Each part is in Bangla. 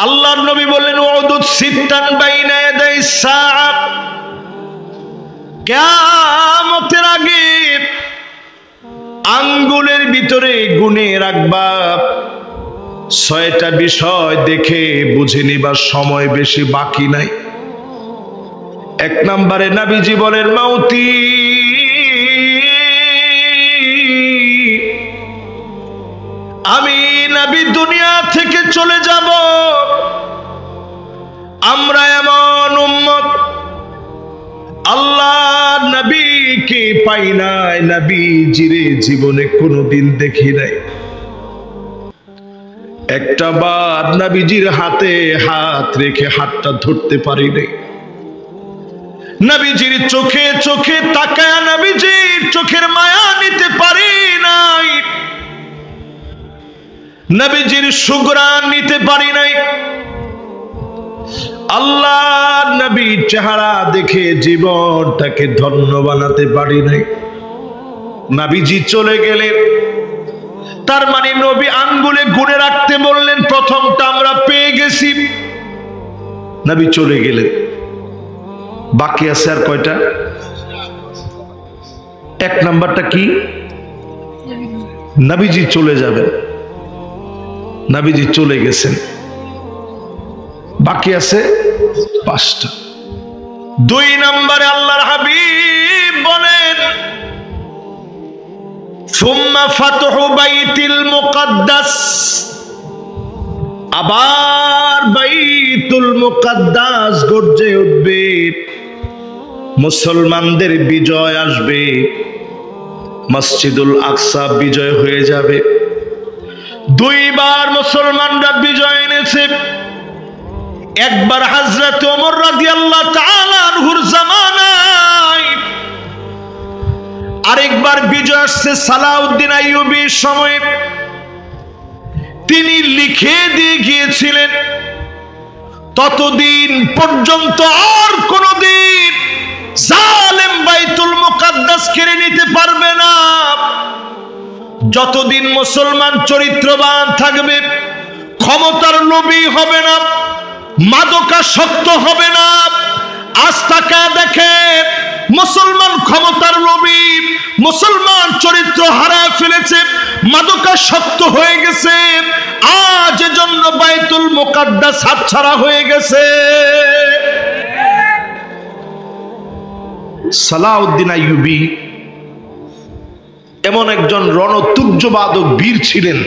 আল্লাহর নবী বললেন উদুদ সিত্তান বাইনা ইয়াদাই সাআ, কিয়ামতের আগে আঙ্গুলের ভিতরে গুনে রাখবা 6টা বিষয়, দেখে বুঝে নিবার সময় বেশি বাকি নাই। 1 নম্বরে নবীজি বলেন মাউতি, আমি নবী দুনিয়া থেকে চলে যাব। আমরা এমন উম্মত আল্লাহ নবীকে পাই নাই, নবীজিরে জীবনে কোনোদিন দেখি নাই। একটা বার নবীজির হাতে হাত রেখে হাতটা ধরতে পারি নাই। নবীজির চোখে চোখে তাকায় নবীজির চোখের মায়া নিতে পারি নাই। নবীজির সুঘ্রাণ নিতে পারি নাই। আল্লাহ নবীর চেহারা দেখে জীবনটাকে ধন্য বানাতে পারি নাই। নবীজি চলে গেলেন, তার মানে নবী আঙ্গুলে গুনে রাখতে বললেন, প্রথমটা আমরা পেয়ে গেছি। নবী চলে গেলেন, বাকি আছে আর কয়টা? 1 নাম্বারটা কি? নবীজি চলে যাবেন। নবীজি চলে গেছেন, বাকি আছে 5টা। 2 নম্বরে আল্লাহর হাবিব বলেন সুম্মা ফাতহু বাইতুল মুকাদ্দাস, আবার বাইতুল মুকাদ্দাস গর্জে উঠবে, মুসলমানদের বিজয় আসবে, মসজিদুল আকসা বিজয় হয়ে যাবে। 2 বার মুসলমানরা বিজয় এনেছে। একবার হযরত ওমর রাদিয়াল্লাহু তাআলা আনহুর জামানায়, আরেকবার বিজয় আসছে সালাউদ্দিন আইয়ুবীর সময়ে। তিনি লিখে দিয়ে গিয়েছিলেন ততদিন পর্যন্ত আর কোনদিন জালেম বাইতুল মুকাদ্দাস কেড়ে নিতে পারবে না। যতদিন মুসলমান চরিত্রবান থাকবে, ক্ষমতার লোভী হবে না, মাদকাসক্ত হবে না। আজ তাকা দেখে মুসলমান ক্ষমতার লোভী, মুসলমান চরিত্র হারায় ফেলেছে, মাদকাসক্ত হয়ে গেছে। আজ এজন্য বাইতুল মুকাদ্দাস হাতছাড়া হয়ে গেছে। সালাউদ্দিন আইয়ুবী এমন একজন রণতুর্যবাদক বীর ছিলেন।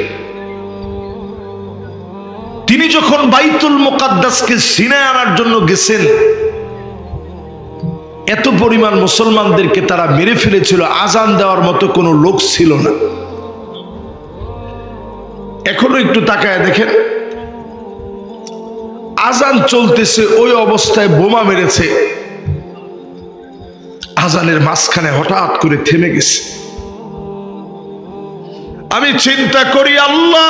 তিনি যখন বাইতুল মুকাদ্দাসকে ছিনিয়ে আনার জন্য গেছেন, এত পরিমাণ মুসলমানদেরকে তারা মেরে ফেলেছিল, আজান দেওয়ার মতো কোনো লোক ছিল না। এখনো একটু তাকায় দেখেন, আজান চলতেছে, ওই অবস্থায় বোমা মেরেছে, আজানের মাঝখানে হঠাৎ করে থেমে গেছে। আমি চিন্তা করি, আল্লাহ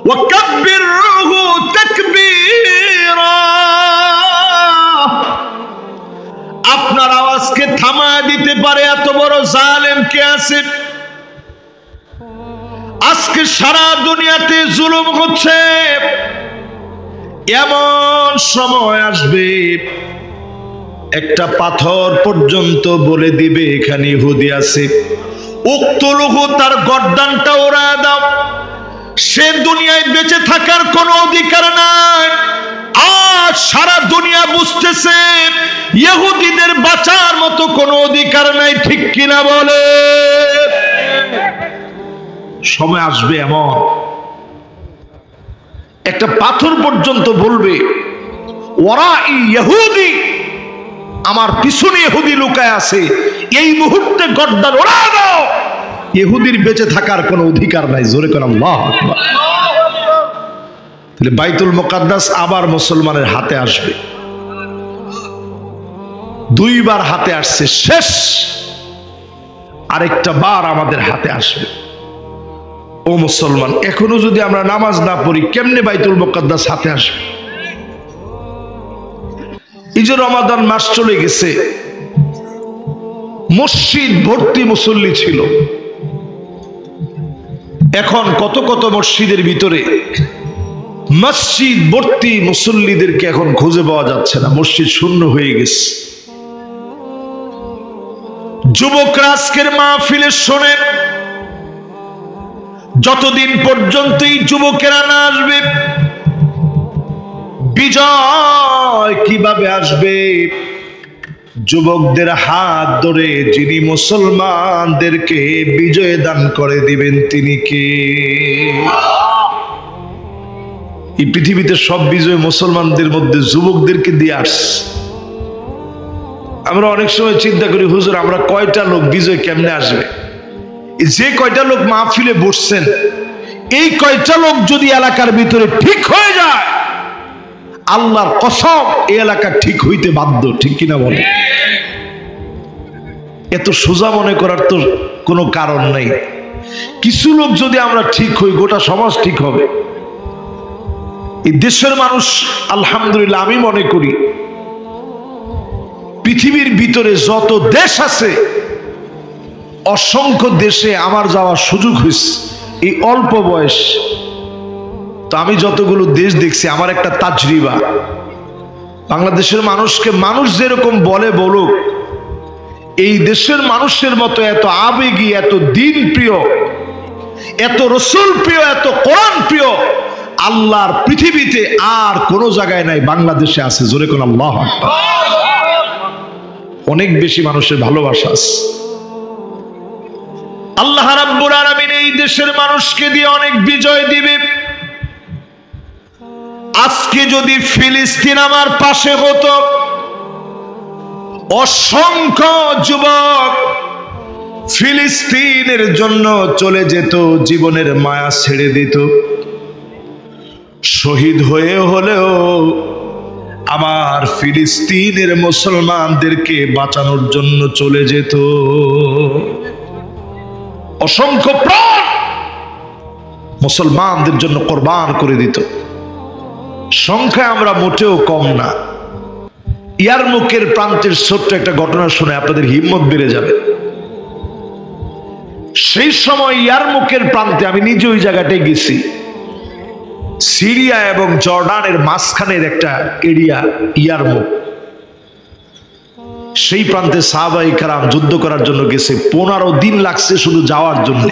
ওয়াকাব্বিরহু তাকবীরা, আপনার আওয়াজকে থামায় দিতে পারে এত বড় জালেম কে আছে? আজকে সারা দুনিয়াতে জুলুম হচ্ছে, এমন সময় আসবে একটা পাথর পর্যন্ত বলে দিবে এখানে ইহুদি আছে, উক্তুলহু, তার গর্দানটা ওড়ায় দাও। সে দুনিয়ায় বেঁচে থাকার কোনো অধিকার নাই। আজ সারা দুনিয়া বুঝতেছে ইহুদিদের বাঁচার মতো কোনো অধিকার নাই, ঠিক কিনা বলে? সময় আসবে এমন, একটা পাথর পর্যন্ত বলবে ওরা ইহুদি, আমার পিছনে ইহুদি লুকায় আছে, এই মুহূর্তে গর্দান ওড়া দাও। ইহুদির বেঁচে থাকার কোনো অধিকার নাই। জোরে করে আল্লাহু আকবার। তাহলে বাইতুল মুকাদ্দাস আবার মুসলমানের হাতে আসবে। 2 বার হাতে আসছে, শেষ আরেকটা বার আমাদের হাতে আসবে। ও মুসলমান, এখনো যদি আমরা নামাজ না পড়ি, কেমনে বাইতুল মুকাদ্দাস হাতে আসবে? এই যে রমাদান মাস চলে গেছে, মসজিদ ভর্তি মুসল্লি ছিল, এখন কত কত মসজিদের ভিতরে মসজিদ ভর্তি মুসল্লিদেরকে এখন খুঁজে পাওয়া যাচ্ছে না, মসজিদ শূন্য হয়ে গেছে। যুবকরা আজকের মাহফিলে শোনেন, যতদিন পর্যন্ত এই যুবকেরা না আসবে, বিজয় কিভাবে আসবে? যুবকদের হাত ধরে যিনি মুসলমানদেরকে বিজয় দান করে দিবেন তিনি কে? এই পৃথিবীতে সব বিজয় মুসলমানদের মধ্যে যুবকদেরকে দিয়ে আসছে। আমরা অনেক সময় চিন্তা করি, হুজুর আমরা কয়টা লোক বিজয় কেমনে আসবে? যে কয়টা লোক মাহফিলে বসছেন, এই কয়টা লোক যদি এলাকার ভিতরে ঠিক হয়ে যায়, আল্লাহর কসম এই এলাকা ঠিক হইতে বাধ্য, ঠিক কিনা বলে? এত সোজা মনে করার তো কোনো কারণ নাই। কিছু লোক যদি আমরা ঠিক হই, গোটা সমাজ ঠিক হবে। এই দেশের মানুষ আলহামদুলিল্লাহ, আমি মনে করি পৃথিবীর ভিতরে যত দেশ আছে, অসংখ্য দেশে আমার যাওয়ার সুযোগ হয়েছে এই অল্প বয়স। তো আমি যতগুলো দেশ দেখছি, আমার একটা তাজরিবা, বাংলাদেশের মানুষকে মানুষ যেরকম বলে বলুক, এই দেশের মানুষের মতো এত আবেগী, এত দিন প্রিয়, এত রসুল প্রিয়, এত কোরআন প্রিয় আল্লাহর পৃথিবীতে আর কোন জায়গায় নাই, বাংলাদেশে আছে। জোরে কোন আল্লাহু আকবার। অনেক বেশি মানুষের ভালোবাসা আছে। আল্লাহ রাব্বুল আলামিন এই দেশের মানুষকে দিয়ে অনেক বিজয় দিবে। আজকে যদি ফিলিস্তিন আমার পাশে হতো, অসংখ্য যুবক ফিলিস্তিনের জন্য চলে যেত, জীবনের মায়া ছেড়ে দিত, শহীদ হয়ে হলেও আমার ফিলিস্তিনের মুসলমানদেরকে বাঁচানোর জন্য চলে যেত। অসংখ্য প্রাণ মুসলমানদের জন্য কোরবান করে দিত। সংখ্যায় আমরা মোটেও কম না। ইয়ারমুকের প্রান্তের ছোট্ট একটা ঘটনা শুনে আপনাদের হিম্মত বেড়ে যাবে। সেই সময় ইয়ারমুকের প্রান্তে আমি নিজে ওই জায়গাটায় গেছি। সিরিয়া এবং জর্ডানের মাঝখানের একটা এরিয়া ইয়ারমুক। সেই প্রান্তে সাহাবায়ে কেরাম যুদ্ধ করার জন্য গেছে। 15 দিন লাগছে শুধু যাওয়ার জন্য।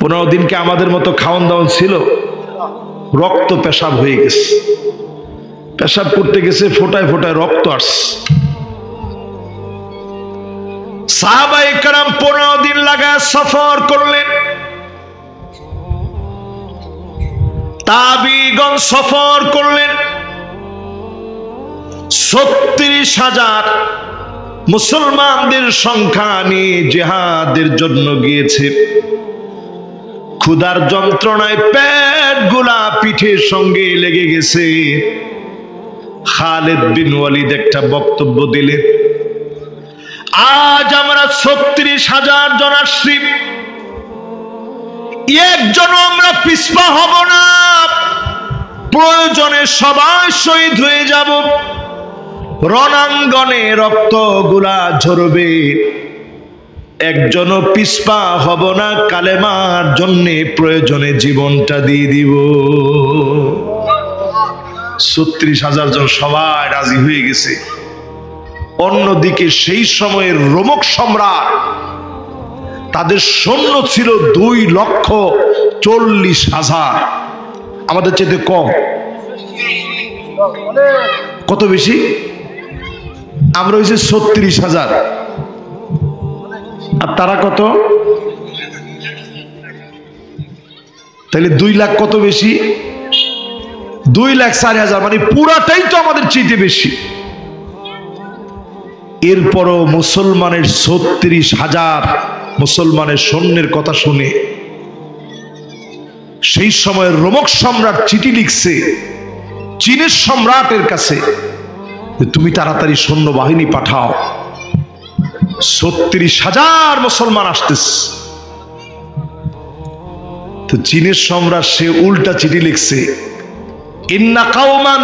15 দিনকে আমাদের মতো খাওয়ান দাওয়ান ছিল? রক্ত পেশাব হয়ে গেছে। পেশাব করতে গেছে, ফোটায় ফোটায় রক্ত আসছে। সাহাবায়ে কেরাম 15 দিন লাগায় সফর করলেন। তাবিগণ সফর করলেন। 36,000 মুসলমানদের সংখ্যা নিয়ে জিহাদের জন্য গিয়েছে। ক্ষুধার যন্ত্রণায় পেট গুলা পিঠের সঙ্গে লেগে গেছে। খালিদ বিন ওয়ালিদ একটা বক্তব্য দিলেন, আজ আমরা 36,000 জন আসছি, একজন আমরা পিছপা হব না, প্রয়োজনে সবাই শহীদ হয়ে যাব। রণাঙ্গনে রক্ত গুলা ঝরবে, একজনও পিছপা হব না, কালেমার জন্য প্রয়োজনে জীবনটা দিয়ে দিব। 36,000 জন সবাই রাজি হয়ে গেছে। অন্যদিকে সেই সময়ের রোমক সম্রাট, তাদের সৈন্য ছিল 2,40,000, আমাদের চেয়ে কম। কত বেশি? আমরা হয়েছে 36,000, আর তারা কত? তাহলে 2 লাখ কত বেশি? 2,04,000, মানে পুরাটাই তো আমাদের চেয়ে বেশি। এরপরও মুসলমানের 36,000 মুসলমানের সৈন্যের কথা শুনে সেই সময় রোমক সম্রাট চিঠি লিখছে চীনের সম্রাটের কাছে, তুমি তাড়াতাড়ি সৈন্য বাহিনী পাঠাও, 36,000 মুসলমান আসতেছে। তো চীনের সম্রাট সে উল্টা চিঠি লিখছে, ইন্না কাওমান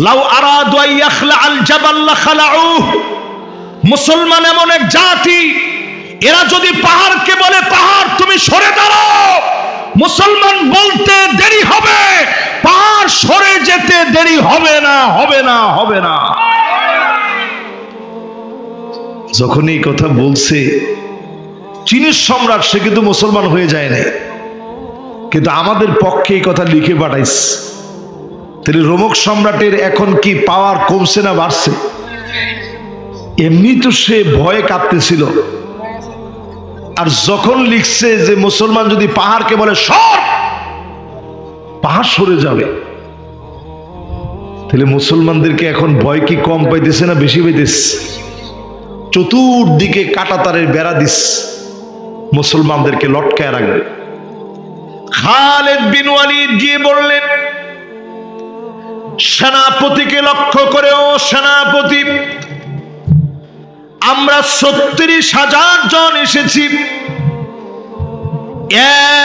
লাউ আরাদু আন ইয়াখলাআল জাবাল লাখালাউ। মুসলমান এমন এক জাতি, এরা যদি পাহাড়কে বলে মুসলমান বলতে দেরি হবে, পাহাড় সরে যেতে দেরি হবে না, হবে না, হবে না। যখন এই কথা বলছে চীনের সম্রাট, সে কিন্তু মুসলমান হয়ে যায় না, কিন্তু আমাদের পক্ষে এই কথা লিখে পাঠাইছে। তাহলে রোমক সম্রাটের এখন কি পাওয়ার কমছে না বাড়ছে? এমনি তো সে ভয়ে কাঁপতেছিল, আর যখন লিখছে যে মুসলমান যদি পাহাড়কে বলে সর, পাহাড় সরে যাবে, তাহলে মুসলমানদেরকে এখন ভয় কি কম পাইতেছে না বেশি পাইতেছে? চতুর্দিকে কাঁটাতারের বেড়া দিস, মুসলমানদেরকে লটকায় রাখবে। খালিদ বিন ওয়ালিদ গিয়ে বললেন সেনাপতিকে লক্ষ্য করে, ও সেনাপতি, আমরা ৩৬,০০০ জন এসেছি,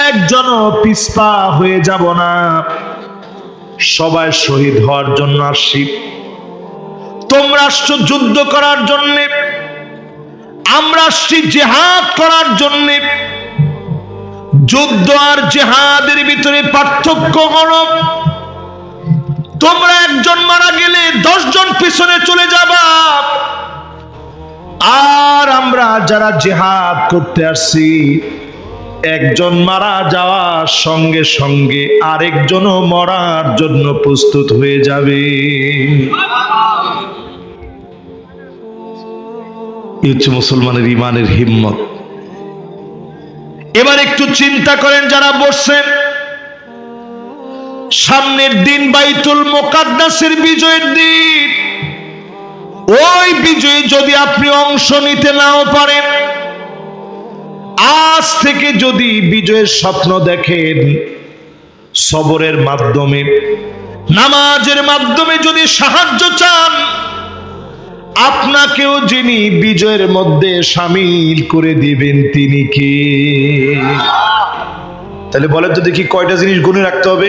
একজন পিছপা হয়ে যাব না, সবাই শহীদ হওয়ার জন্য আসছি। তোমরা আসছো যুদ্ধ করার জন্য, আমরা আসছি জিহাদ করার জন্য। যুদ্ধ আর জিহাদের ভিতরে পার্থক্য হলো, তোমরা একজন মারা গেলে ১০ জন পিছনে চলে যাবা, আর আমরা যারা জিহাদ করতে আসছি, একজন মারা যাওয়ার সঙ্গে সঙ্গে আরেকজনও মরার জন্য প্রস্তুত হয়ে যাবে। এই হচ্ছে মুসলমানের ইমানের হিম্মত। এবার একটু চিন্তা করেন, যারা বসছেন, সামনের দিন বাইতুল মুকাদ্দাসের বিজয়ের দিন। ওই বিজয়ে যদি আপনি অংশ নিতে নাও পারেন, আজ থেকে যদি বিজয়ের স্বপ্ন দেখেন, সবরের মাধ্যমে, নামাজের মাধ্যমে যদি সাহায্য চান, আপনাকেও যিনি বিজয়ের মধ্যে শামিল করে দিবেন তিনি কে? তাহলে বলেন তো দেখি, কয়টা জিনিস গুনে রাখতে হবে?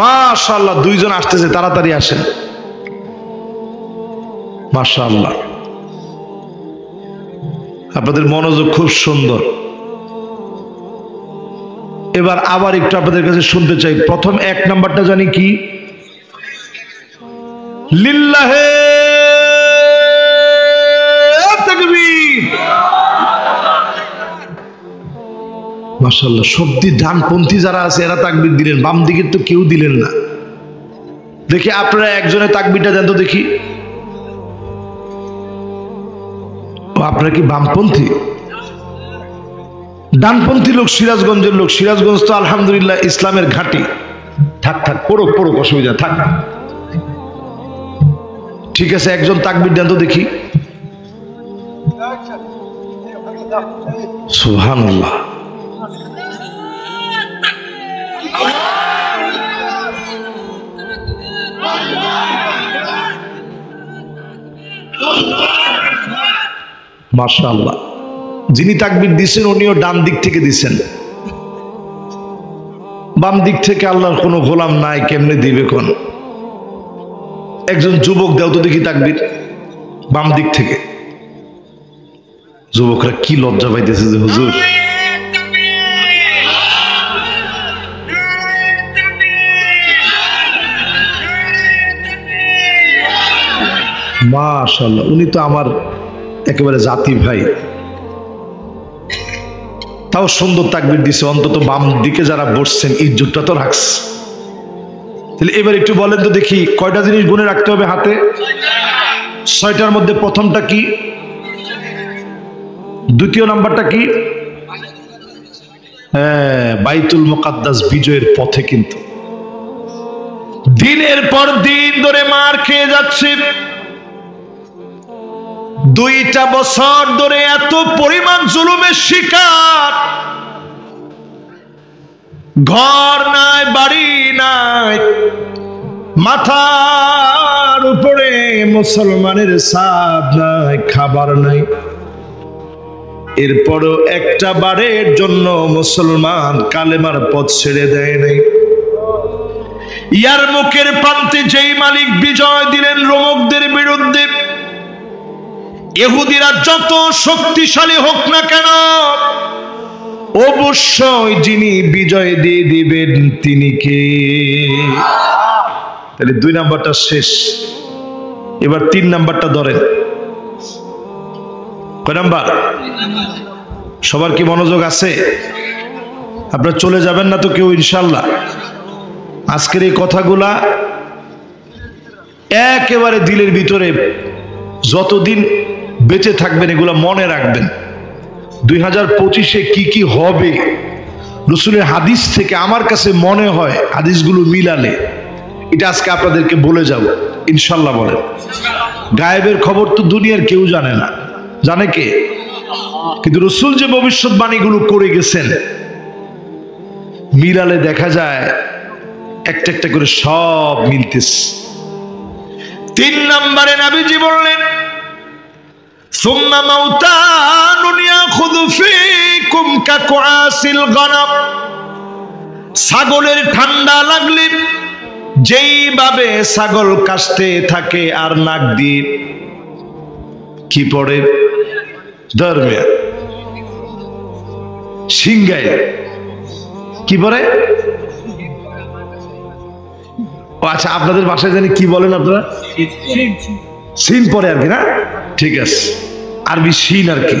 মাশাআল্লাহ, 2 জন আসতেছে, তাড়াতাড়ি আসেন। মাশাআল্লাহ, আপনাদের মনোযোগ খুব সুন্দর। এবার আবার একটু আপনাদের কাছে শুনতে চাই। প্রথম 1 নাম্বারটা জানি কি? লিল্লাহে তাকবীর। মাশাআল্লাহ, সবদি ডানপন্থী যারা আছে এরা তাকবীর দিলেন, বাম দিকের তো কেউ দিলেন না। দেখি আপনারা একজনে তাকবীরটা দেন তো দেখি। আপনারা কি বামপন্থী? ডানপন্থী লোক সিরাজগঞ্জের লোক। সিরাজগঞ্জ তো আলহামদুলিল্লাহ ইসলামের ঘাঁটি। থাক থাক, পড়ো পড়ো, অসুবিধা থাক। ঠিক আছে, একজন তাকবীর দেন তো দেখি। সুবহানাল্লাহ। মাশাআল্লাহ, যিনি তাকবীর দিচ্ছেন উনিও ডান দিক থেকে দিচ্ছেন। বাম দিক থেকে আল্লাহর কোনো গোলাম নাই, কেমনে দিবে কোন? একজন যুবক দাও তো দেখি তাকবীর, বাম দিক থেকে। যুবকরা কি লজ্জা পাইতেছে যে হুজুর। মাশাআল্লাহ, উনি তো আমার একেবারে জাতি ভাই, তাও সুন্দর তাকবীর দিছে। অন্তত বাম দিকে যারা বসছেন ইজ্জতটা তো রাখছে। তাহলে এবার একটু বলেন তো দেখি, কয়টা জিনিস গুনে রাখতে হবে হাতে? 6টার মধ্যে প্রথমটা কি? দ্বিতীয় নাম্বারটা কি? হ্যাঁ, বাইতুল মুকাদ্দাস বিজয়ের পথে কিন্তু দিনের পর দিন ধরে মার খেয়ে যাচ্ছে। 2টা বছর ধরে এত পরিমাণ জুলুমের শিকার, ঘর নাই, বাড়ি নাই, মাথার উপরে মুসলমানের ছাদ নাই, খাবার নাই। এরপরও একটা বারের জন্য মুসলমান কালেমার পথ ছেড়ে দেয় নাই। ইয়ারমুকের প্রান্তে যেই মালিক বিজয় দিলেন রোমকদের বিরুদ্ধে, ইহুদিরা যত শক্তিশালী হোক না কেন, অবশ্যই যিনি বিজয় দিয়ে দিবেন তিনি কে? তাহলে 2 নাম্বারটা শেষ। এবার 3 নাম্বারটা ধরেন। কয় নাম্বার? সবার কি মনোযোগ আছে? আপনারা চলে যাবেন না তো কেউ ইনশাআল্লাহ? আজকের এই কথাগুলা একেবারে দিলের ভিতরে যতদিন বেঁচে থাকবেন এগুলা মনে রাখবেন। 2025-এ কি কি হবে রাসূলের হাদিস থেকে আমার কাছে মনে হয় হাদিসগুলো মিলালে এটা আজকে আপনাদেরকে বলে যাব ইনশাআল্লাহ। বলেন, গায়েবের খবর তো দুনিয়ার কেউ জানে না, জানে কে? কিন্তু রাসূল যে ভবিষ্যৎবাণীগুলো করে গেছেন মিলালে দেখা যায় একটা একটা করে সব মিলতেছে। 3 নম্বরে নবীজি বললেন, সুম্মা মাউতানুন ইয়াখুযু ফীকুম কাকুআসিল গানাম। ছাগলের ঠান্ডা লাগলে যেইভাবে ছাগল কাশতে থাকে আর নাক দিয়ে কি পড়ে ধর্মে সিংগায় কি পড়ে? আচ্ছা, আপনাদের ভাষায় জানি কি বলেন আপনারা? সিন পরে আর কি, না? ঠিক আছে, আরবি সিন আর কি।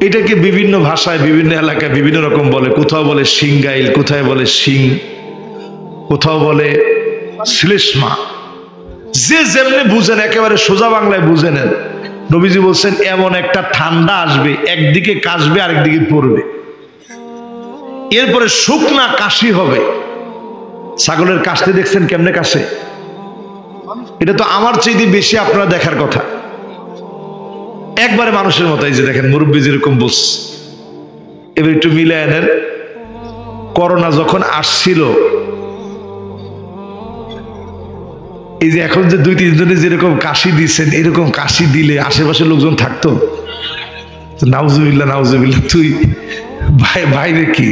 এটাকে বিভিন্ন ভাষায় বিভিন্ন এলাকায় বিভিন্ন রকম বলে। কোথাও বলে সিংগাইল, কোথায় বলে সিং, কোথাও বলে শ্লেষ্মা। যে যেমনি বুঝেন একেবারে সোজা বাংলায় বুঝে নেন। নবীজি বলছেন এমন একটা ঠান্ডা আসবে, একদিকে কাশবে আরেকদিকে পড়বে, এরপরে শুকনা কাশি হবে। ছাগলের কাশতে দেখছেন কেমনে কাশে? এটা তো আমার চাইতে বেশি আপনারা দেখার কথা। একবারে মানুষের মতো, এই যে দেখেন মুরব্বী যেরকম বলছে। এবার একটু মিলে আনেন, করোনা যখন আসছিল, এই যে এখন যে 2-3 জনে যেরকম কাশি দিচ্ছেন, এরকম কাশি দিলে আশেপাশের লোকজন থাকতো? নাউজুবিল্লাহ নাউজুবিল্লাহ, তুই বাইরে কি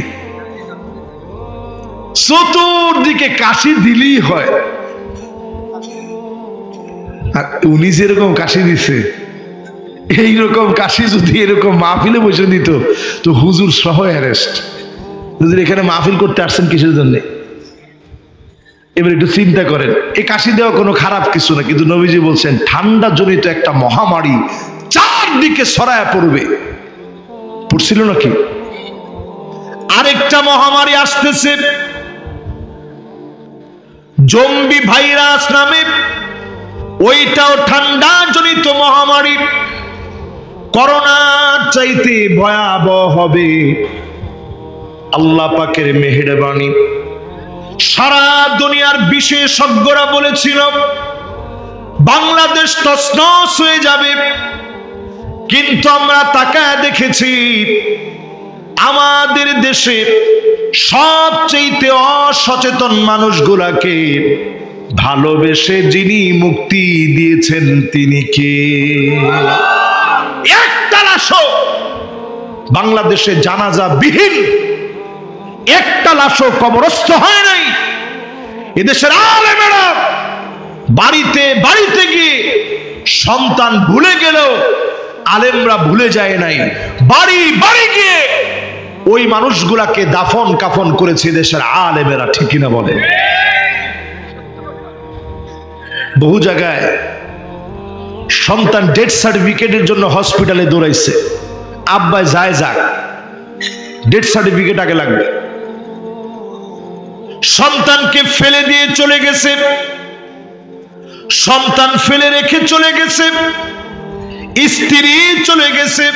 চতুর্দিকে কাশি দিলেই হয়। আর উনি যেরকম কাশি দিছে, এইরকম কাশি যদি এরকম মাহফিলে বসে দিত তো হুজুর সহ অ্যারেস্ট। হুজুর এখানে মাহফিল করতে আসছেন কিসের জন্য? এবার একটু চিন্তা করেন, এই কাশি দেওয়া কোনো খারাপ কিছু না, কিন্তু নবীজি বলছেন ঠান্ডা জনিত একটা মহামারী চারদিকে ছড়ায় পড়বে। পড়ছিল নাকি? আরেকটা মহামারী আসতেছে, জম্বি ভাইরাস নামে। ওইটাও ঠান্ডা জনিত মহামারী, করোনার চাইতে ভয়াবহ হবে। আল্লাহ পাকের মেহেরবানি, সারা দুনিয়ার বিশেষজ্ঞরা বলেছিল বাংলাদেশ তছনছ হয়ে যাবে, কিন্তু আমরা তাকায় দেখেছি আমাদের দেশে সবচেয়ে অসচেতন মানুষগুলাকে ভালোবেসে যিনি মুক্তি দিয়েছেন তিনি কে? একটা লাশও বাংলাদেশে জানাজা বিহীন, একটা লাশও কবরস্থ হয় নাই। এদেশের আলেমেরা বাড়িতে বাড়িতে গিয়ে সন্তান ভুলে গেল, আলেমরা ভুলে যায় নাই। বাড়ি বাড়ি গিয়ে ওই মানুষগুলাকে দাফন কাফন করেছে দেশের আলেমেরা, ঠিক কিনা বলে? বহু জায়গায় সন্তান ডেথ সার্টিফিকেটের জন্য হসপিটালে দৌড়াইছে, আব্বাই যায় যাক, ডেথ সার্টিফিকেট আগে লাগবে। সন্তানকে ফেলে দিয়ে চলে গেছে, সন্তান ফেলে রেখে চলে গেছে, স্ত্রী চলে গেছে।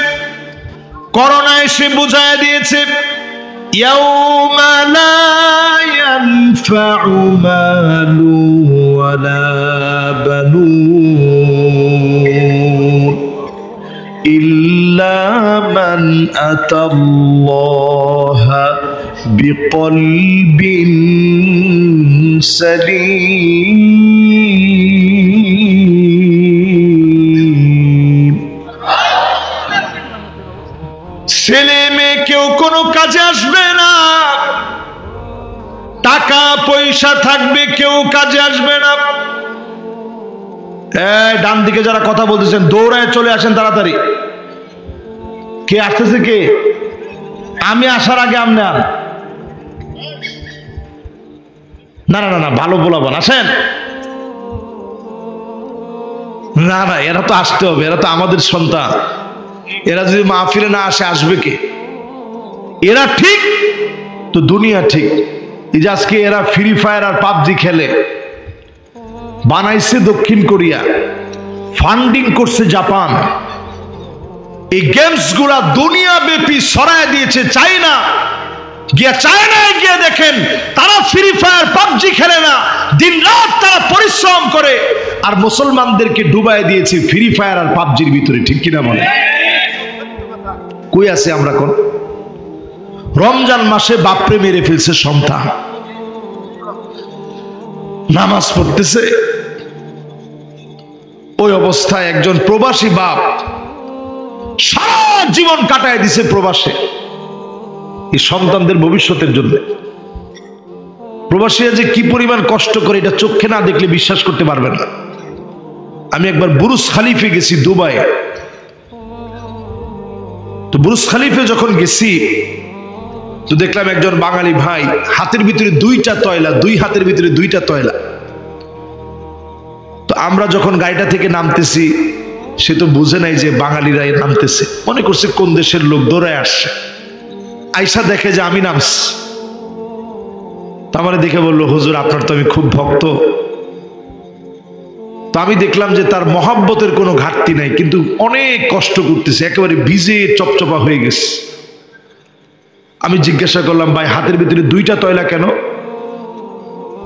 করোনা এসে বুঝায় দিয়েছে ইয়াউমা লা ইয়ানফাউ মালু ওয়ালা বানুন ইল্লা মান আতাল্লাহা বিকলবিন সালিম। ছেলে মেয়ে কেউ কোনো কাজে আসবে না, টাকা পয়সা থাকবে কেউ কাজে আসবে না। ডান দিকে যারা কথা বলতেছেন দৌড়ায় চলে আসেন তাড়াতাড়ি। কে আসতেছে? কে? আমি আসার আগে আপনি আর না না না ভালো বলাবেন, আসেন। না না, এরা তো আসতে হবে, এরা তো আমাদের সন্তান। এরা যদি মাহফিলে না আসে, আসবে কে? এরা ঠিক তো দুনিয়া ঠিক। এই যে আজকে এরা ফ্রি ফায়ার আর পাবজি খেলে, বানাইছে দক্ষিণ কোরিয়া, ফান্ডিং করছে জাপান, এই গেমস গুলা দুনিয়া ব্যাপী ছড়ায় দিয়েছে চায়না। চায়নায় গিয়ে দেখেন, তারা ফ্রি ফায়ার পাবজি খেলে না, দিন রাত তারা পরিশ্রম করে, আর মুসলমানদেরকে ডুবাই দিয়েছে ফ্রি ফায়ার আর পাবজির ভিতরে। ঠিক কিনা বলে? কই আছে আমরা? কোন রমজান মাসে বাপরে মেরে ফেলছে সন্তান, নামাজ পড়তেছে, ওই অবস্থায় একজন প্রবাসী বাপ সারা জীবন কাটায় দিছে প্রবাসে এই সন্তানদের ভবিষ্যতের জন্য। প্রবাসীরা যে কি পরিমাণ কষ্ট করে, এটা চোখে না দেখলে বিশ্বাস করতে পারবেন না। আমি একবার বুরুজ খালিফে গেছি দুবাই, তো বুরুজ খালিফে যখন গেছি তো দেখলাম একজন বাঙালি ভাই হাতের ভিতরে দুইটা তয়লা, দুই হাতের ভিতরে দুইটা তয়লা। তো আমরা যখন গাড়িটা থেকে নামতেছি, সে তো বুঝে নাই যে বাঙালিরাই নামতেছে, মনে করছে কোন দেশের লোক দৌড়ায় আসছে। আয়সা দেখে যে আমি নামছি, আমার দেখে বললো, হুজুর আপনার তো আমি খুব ভক্ত। তো আমি দেখলাম যে তার মহাব্বতের কোনো ঘাটতি নাই, কিন্তু অনেক কষ্ট করতেছে, একেবারে ভিজে চপচপা হয়ে গেছে। আমি জিজ্ঞাসা করলাম, ভাই হাতের ভিতরে দুইটা তয়লা কেন?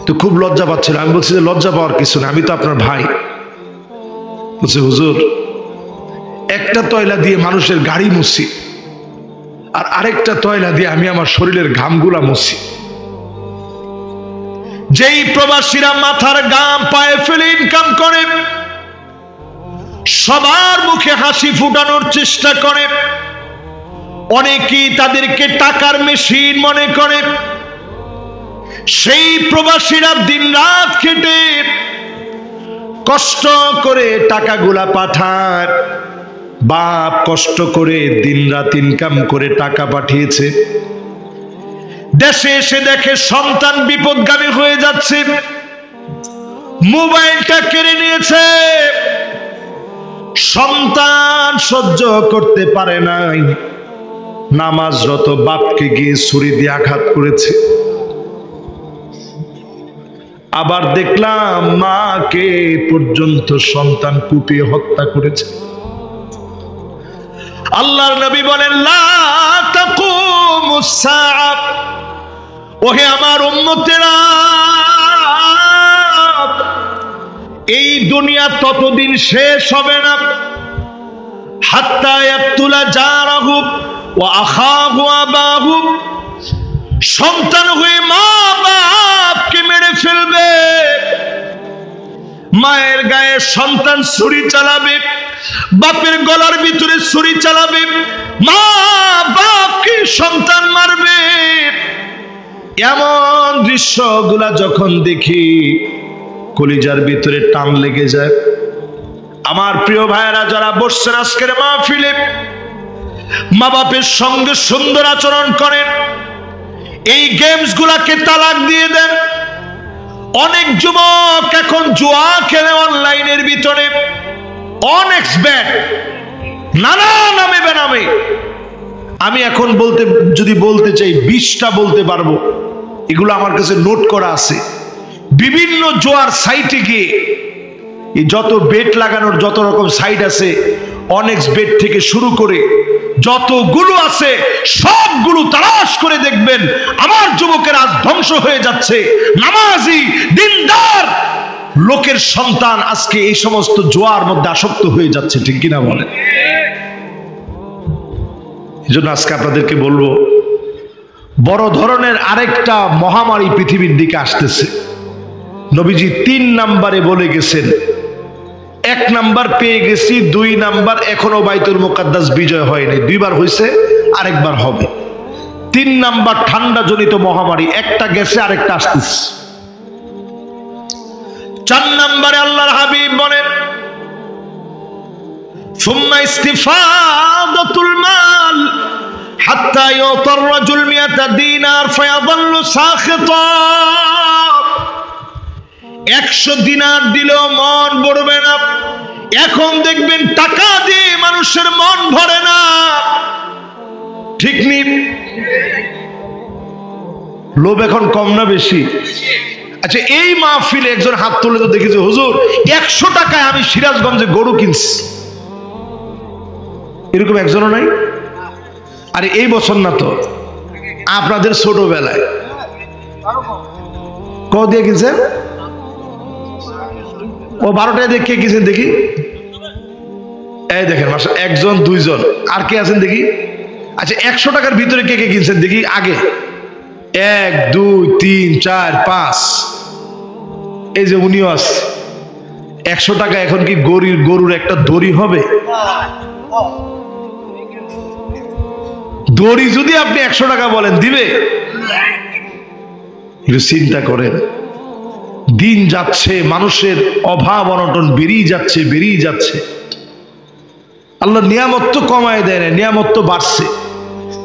তো খুব লজ্জা পাচ্ছিল। আমি বলছি যে লজ্জা পাওয়ার কিছু না, আমি তো আপনার ভাই। বলছে, হুজুর একটা তয়লা দিয়ে মানুষের গাড়ি মুছি, আর আরেকটা তয়লা দিয়ে আমি আমার শরীরের ঘামগুলা মুছি। যেই প্রবাসীরা মাথার ঘাম পায়ে ফেলে ইনকাম করে, সবার মুখে হাসি ফুটানোর চেষ্টা করে, অনেকেই তাদেরকে টাকার মেশিন মনে করে, সেই প্রবাসীরা দিন রাত খেটে কষ্ট করে টাকাগুলা পাঠায়। বাপ কষ্ট করে দিন রাত ইনকাম করে টাকা পাঠিয়েছে, দেশে এসে দেখে সন্তান বিপদগামী হয়ে যাচ্ছে, মোবাইলটা কেড়ে নিয়েছে। সন্তান সহ্য করতে পারে নাই, নামাজরত বাপকে গিয়ে ছুরি দিয়ে আঘাত করেছে। আবার দেখলাম মাকে পর্যন্ত সন্তান কুপিয়ে হত্যা করেছে। আল্লাহর নবী বলেন, লা তাকুমুস সাআ, ওহে আমার উম্মতেরা, এই দুনিয়া ততদিন শেষ হবে না, হাত্তা ইয়াকতুলা জারাহু ওয়া আখাহু আবাহু, সন্তান হয়ে মা বাপকে মেরে ফেলবে, মায়ের গায়ে সন্তান ছুরি চালাবে, বাপের গলার ভিতরে ছুরি চালাবে, মা বাপকে সন্তান মারবে। এমন দৃশ্যগুলা যখন দেখি কলিজার ভিতরে টান লেগে যায়। আমার প্রিয় ভাইয়েরা যারা বসছেন আজকের মাহফিলে, মা বাপের সঙ্গে সুন্দর আচরণ করেন, এই গেমস গুলাকে তালাক দিয়ে দেন। অনেক যুবক এখন জুয়া খেলে অনলাইনের ভিতরে, অনেক ব্যাট, নানা নামে বেনামে। আমি এখন যদি বলতে চাই 20টা বলতে পারবো, এগুলো আমার কাছে নোট করা আছে। বিভিন্ন জোয়ার সাইটে গিয়ে যত বেট লাগানোর যত রকম সাইট আছে, অনেক বেট থেকে শুরু করে যতগুলো আছে সবগুলো তালাশ করে দেখবেন আমার যুবকের আজ ধ্বংস হয়ে যাচ্ছে। নামাজি দিনদার লোকের সন্তান আজকে এই সমস্ত জোয়ার মধ্যে আসক্ত হয়ে যাচ্ছে। ঠিক কিনা বলেন? এই জন্য আজকে আপনাদেরকে বলবো, বড় ধরনের আরেকটা মহামারী পৃথিবীর দিকে আসতেছে। নবীজি 3 নম্বরে বলে গেছেন। 1 নাম্বার পেয়ে গেছি, 2 নাম্বার এখনো বাইতুল মুকাদ্দাস বিজয় হয়নি, 2বার হয়েছে, আরেকবার হবে। 3 নাম্বার ঠান্ডা জনিত মহামারী, একটা গেছে আরেকটা আসতেছে। 4 নম্বরে আল্লাহর হাবিব বলেন, সুম্মা ইস্তিফাদাতুল মাল হাত্তা ইউতার রাজুল মিয়াতা দিনার ফায়াযাল্লু সাখিতা। 100 দিনার দিলেও মন ভরবে না। এখন দেখবেন টাকা দিয়ে মানুষের মন ভরে না, ঠিক নি? লোভ এখন কম না বেশি? আচ্ছা, এই মাহফিলে একজন হাত তুলে তো দেখেছি, হুজুর 100 টাকায় আমি সিরাজগঞ্জে গরু কিনছি, এরকম একজনও নাই? আরে এই বছর না তো, আপনাদের ছোটবেলায় কত দিয়ে কিনছেন? ও 12 টাকা দিয়ে কে কিনছেন দেখি? এই দেখেন, একজন দুইজন, আর কে আছেন দেখি? আচ্ছা, 100 টাকার ভিতরে কে কে কিনছেন দেখি আগে? 1 2 3 4 5, এই যে উনিও আছে। 100 টাকা এখন কি গরুর একটা দড়ি হবে? দড়ি যদি আপনি 100 টাকা বলেন দিবে? একটু চিন্তা করেন। দিন যাচ্ছে, মানুষের অভাব অনটন বেরিয়ে যাচ্ছে। আল্লাহ নিয়ামত তো কমায় দেয় না, নিয়ামত তো বাড়ছে।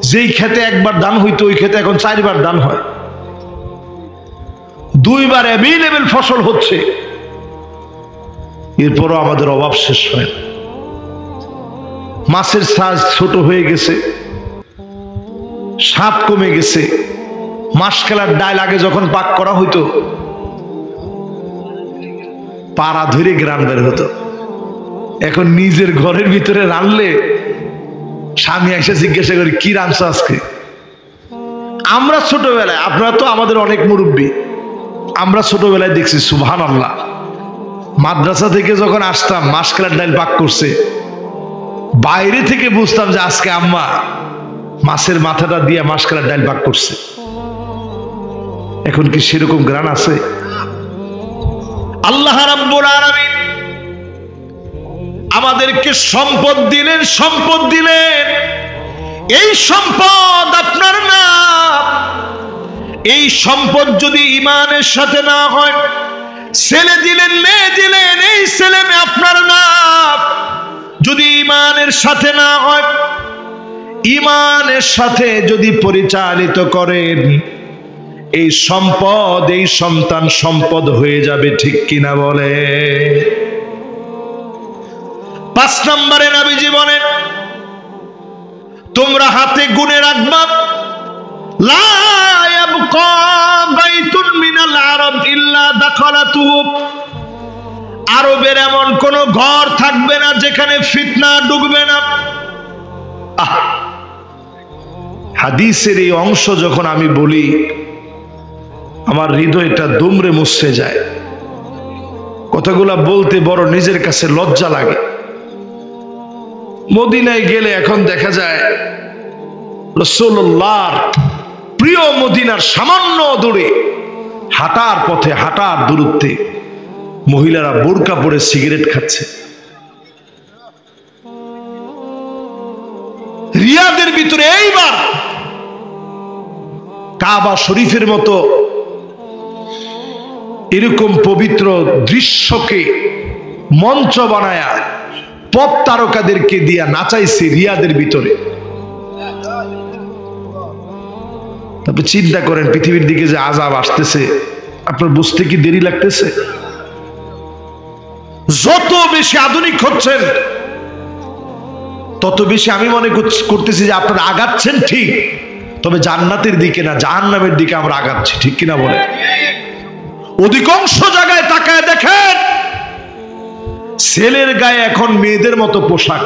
যেই খেতে একবার দান হইতো ওই খেতে এখন 4 বার দান হয়, 2 বার অ্যাভেলেবল ফসল হচ্ছে, এরপরও আমাদের অভাব শেষ হয় না। মাছের সাইজ ছোট হয়ে গেছে, স্বাদ কমে গেছে। মাসকালার ডাল আগে যখন পাক করা হইতো পাড়া ধরে গ্রান বের হতো, এখন নিজের ঘরের ভিতরে রানলে স্বামী এসে জিজ্ঞাসা করে কি রাঁধছো আজকে। আমরা ছোটবেলায়, আপনারা তো আমাদের অনেক মুরব্বী, আমরা ছোটবেলায় দেখছি সুবহানাল্লাহ, মাদ্রাসা থেকে যখন আসতাম মাসকালার ডাল পাক করছে, বাইরে থেকে বুঝতাম যে আজকে আম্মা মাছের মাথাটা দিয়ে মাসকালার ডাল পাক করছে। এখন কি সেরকম গ্রান আছে? আল্লাহ রাব্বুল আলামিন আমাদেরকে সম্পদ দিলেন, এই সম্পদ আপনার না। এই সম্পদ যদি ঈমানের সাথে না হয়, ছেলে দিলেন মেয়ে দিলেন, এই ছেলে মেয়ে আপনার না। যদি ঈমানের সাথে না হয়, ঈমানের সাথে যদি পরিচালিত করেন, এই সম্পদ, এই সন্তান সম্পদ হয়ে যাবে, ঠিক কিনা বলে? 5 নম্বরে নবীজি বলেন, তোমরা হাতে গুনে রাখবা, লা ইয়াবকা বাইতুন মিনাল আরব ইল্লা দাখালাতুহু। আরবের এমন কোন ঘর থাকবে না যেখানে ফিতনা ঢুকবে না। হাদিসের এই অংশ যখন আমি বলি, আমার হৃদয়টা দুমড়ে মুছড়ে যায়। কথাগুলা বলতে বড় নিজের কাছে লজ্জা লাগে। মদিনায় গেলে এখন দেখা যায় রাসূলুল্লাহর প্রিয় মদিনার সামান্য দূরে, হাঁটার পথে, হাঁটার দূরত্বে মহিলারা বোরকা পরে সিগারেট খাচ্ছে। রিয়াদের ভিতরে এইবার কাবা শরীফের মতো এরকম পবিত্র দৃশ্যকে মঞ্চ বানায়া পপ তারকাদেরকে দিয়া নাচাইছে রিয়াদের ভিতরে। তারপর চিন্তা করেন, পৃথিবীর দিকে যে আযাব আসতেছে, আপনার বুঝতে কি দেরি লাগতেছে? যত বেশি আধুনিক হচ্ছেন তত বেশি আমি মনে করতেছি যে আপনারা আগাচ্ছেন ঠিক, তবে জান্নাতের দিকে না, জাহান্নামের দিকে আমরা আগাচ্ছি, ঠিক কিনা বলে? অধিকাংশ জায়গায় তাকায় দেখেন, ছেলের গায়ে এখন মেয়েদের মতো পোশাক।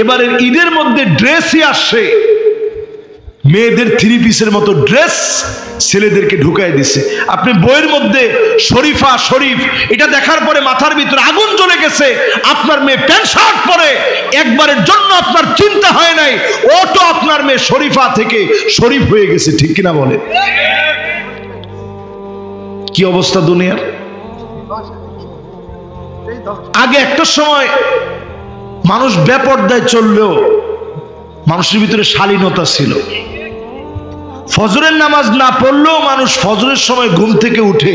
এবারের ঈদের মধ্যে ড্রেসই আসছে, মেয়েদের 3 পিসের মতো ড্রেস ছেলেদেরকে ঢুকাই দিছে। আপনি বইয়ের মধ্যে শরীফা শরীফ এটা দেখার পরে মাথার ভিতরে আগুন জ্বলে গেছে। আপনার মেয়ে প্যান্ট শার্ট পরে, একবারের জন্য আপনার চিন্তা হয় নাই ও তো আপনার মেয়ে শরীফা থেকে শরীফ হয়ে গেছে, ঠিক কিনা বলে? কি অবস্থা দুনিয়ার। আগে একটা সময় মানুষ বেপরদায় চললেও মানুষের ভিতরে শালীনতা ছিল। ফজরের নামাজ না পড়লেও মানুষ ফজরের সময় ঘুম থেকে উঠে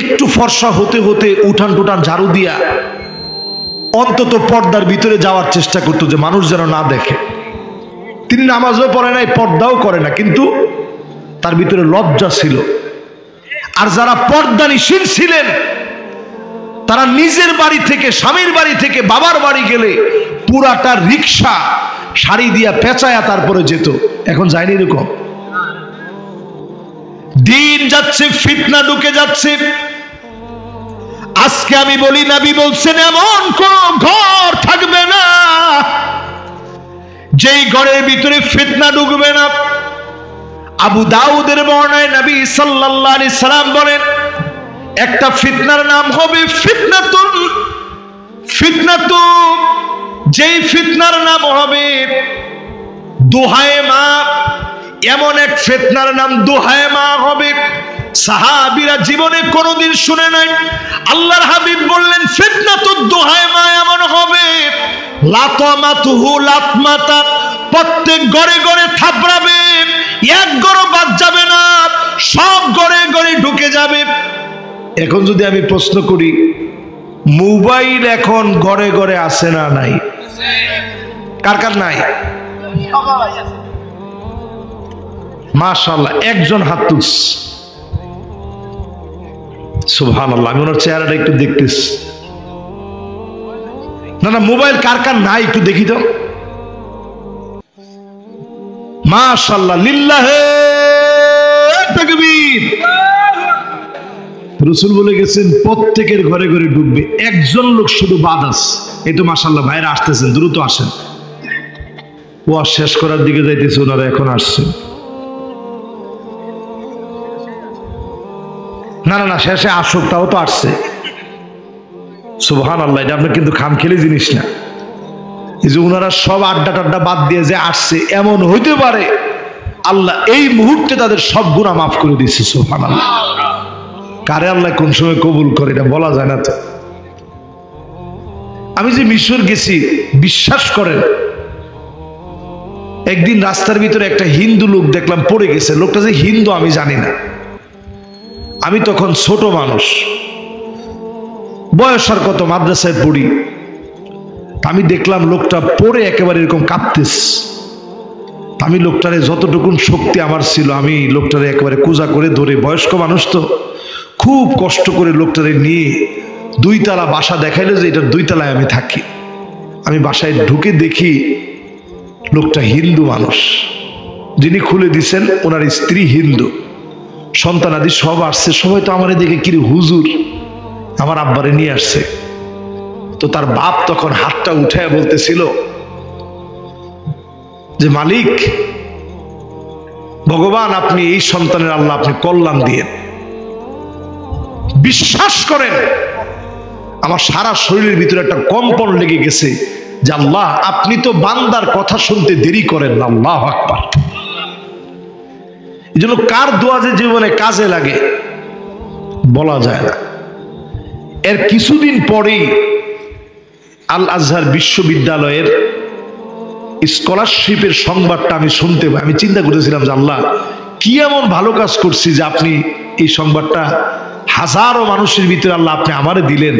একটু ফর্সা হতে হতে উঠান টুটান ঝাড়ু দিয়া অন্তত পর্দার ভিতরে যাওয়ার চেষ্টা করতো, যে মানুষ যেন না দেখে। তিনি নামাজও পড়ে নাই, পর্দাও করে না, কিন্তু তার ভিতরে লজ্জা ছিল। আর যারা পর্দানিশীল ছিলেন তারা নিজের বাড়ি থেকে, স্বামীর বাড়ি থেকে বাবার বাড়ি গেলে পুরাটা রিক্সা শাড়ি দিয়া পেঁচায়া তারপরে যেত। এখন যায়নি এরকম। দিন যাচ্ছে, ফিতনা ঢুকে যাচ্ছে। আজকে আমি বলি, নবী বলছেন এমন কোন ঘর থাকবে না যেই ঘরের ভিতরে ফিতনা ঢুকবে না। আবু দাউদের বর্ণনায় নবী সাল্লাল্লাহু আলাইহি সাল্লাম বলেন, একটা ফিতনার নাম হবে ফিতনাতুন, যেই ফিতনার নাম হবে দোহায়ে মা। এমন এক ফিতনার নাম দোহায়ে মা হবে, সাহাবীরা জীবনে কোনোদিন শুনে নাই। আল্লাহর হাবিব বললেন, ফিতনাতুদ দোহায়ে মা এমন হবে লাতমাতুহু লাতমাতা, প্রত্যেক ঘরে ঘরে থাপড়াবে, এক ঘরও বাদ যাবে না, সব ঘরে ঘরে ঢুকে যাবে। এখন যদি আমি প্রশ্ন করি, মোবাইল এখন ঘরে ঘরে আছে না নাই? কার কার নাই? মাশাআল্লাহ, একজন হাত তুলছে। সুবহানাল্লাহ, আমি ওনার চেহারাটা একটু দেখতেছি। না না, মোবাইল কার কার নাই একটু দেখি তো। মাশাআল্লাহ, লিল্লাহে তাকবীর। রাসূল বলে গেছেন প্রত্যেকের ঘরে ঘরে ঢুকবে, একজন লোক শুধু বাদ আছে। এই তো মাশাআল্লাহ, ভাইরা আসতেছেন, দ্রুত আসেন। ওয়াজ শেষ করার দিকে যাইতেছে, ওনারা এখন আসছেন। না না না, শেষে আসুক, তাও তো আসছে। সুবহানাল্লাহ, এটা আপনার কিন্তু খামখেয়ালি জিনিস না। এই যে ওনারা সব আড্ডা টাড্ডা বাদ দিয়ে যে আসছে, এমন হইতে পারে আল্লাহ এই মুহূর্তে তাদের সব গুনাহ মাফ করে দিচ্ছে। সুবহানাল্লাহ, কারে আল্লাহ কোন সময় কবুল করে এটা বলা যায় না। তো আমি যে মিশর গেছি, বিশ্বাস করেন, একদিন রাস্তার ভিতরে একটা হিন্দু লোক দেখলাম পড়ে গেছে। লোকটা যে হিন্দু আমি জানি না, আমি তখন ছোট মানুষ, বয়স আর কত, মাদ্রাসায় পড়ি। আমি দেখলাম লোকটা পড়ে একেবারে এরকম কাঁপতেছে। আমি লোকটারে যতটুকুন শক্তি আমার ছিল, আমি লোকটারে একেবারে কুজা করে ধরে, বয়স্ক মানুষ তো, খুব কষ্ট করে লোকটারে নিয়ে 2 তলা বাসা দেখাইলো যে এটার 2 তলায় আমি থাকি। আমি বাসায় ঢুকে দেখি লোকটা হিন্দু মানুষ। যিনি খুলে দিছেন ওনার স্ত্রী হিন্দু, সন্তানাদি সব আসছে। সবাই তো আমার দেখে কি হুজুর, আমার আব্বারে নিয়ে আসছে। তো তার বাপ তখন হাতটা উঠায় বলতেছিল যে, মালিক ভগবান, আপনি এই সন্তানের আল্লাহ আপনি কল্যাণ দিয়েন। বিশ্বাস করেন, আমার সারা শরীরের ভিতরে একটা কম্পন লেগে গেছে যে আল্লাহ, আপনি তো বান্দার কথা শুনতে দেরি করেন না। আল্লাহু আকবার। এই জন্য কার দোয়া যে জীবনে কাজে লাগে বলা যায় না। এর কিছুদিন পরেই আল আজহার বিশ্ববিদ্যালয়ের স্কলারশিপের সংবাদটা আমি শুনতে পাই। আমি চিন্তা করেছিলাম যে আল্লাহ, কি এমন ভালো কাজ করছি যে আপনি এই সংবাদটা হাজারো মানুষের ভিতরে আল্লাহ আপনি আমারে দিলেন।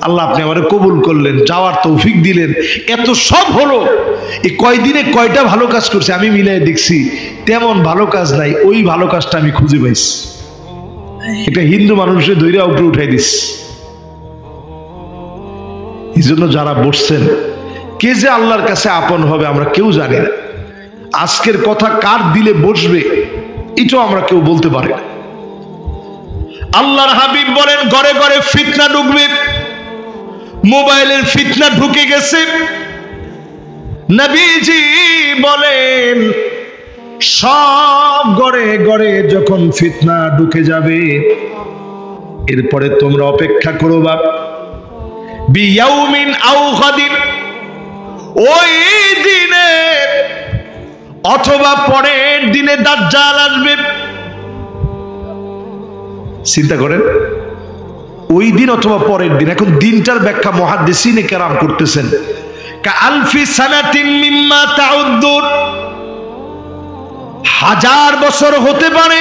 আল্লাহ আপনি আমারে কবুল করলেন, যাওয়ার তৌফিক দিলেন। এত সব হলো, এই কয়দিনে কয়টা ভালো কাজ করছে আমি মিলাই দেখছি, তেমন ভালো কাজ নাই। ওই ভালো কাজটা আমি খুঁজে পাইছি। এটা হিন্দু মানুষের ধৈর্য উপরে উঠাই দিস। এই জন্য যারা বসছেন, কে যে আল্লাহর কাছে আপন হবে আমরা কেউ জানি না। আজকের কথা কার দিলে বসবে এটাও আমরা কেউ বলতে পারি না। আল্লাহর হাবিব বলেন, ঘরে ঘরে ফিতনা ঢুকবে। মোবাইলের ফিতনা ঢুকে গেছে। নবীজি বলেন, সব ঘরে ঘরে যখন ফিতনা ঢুকে যাবে, এরপরে তোমরা অপেক্ষা করো বা বিয়াউমিন আও গাদিন, ওই দিনে অথবা পরের দিনে দাজ্জাল আসবে। চিন্তা করেন, ওই দিন অথবা পরের দিন। এখন দিনটার ব্যাখ্যা মুহাদ্দিসিনে কেরাম করতেছেন, কাআলফি সানাতিন মিম্মা তাউদ্দুন, 1000 বছর হতে পারে।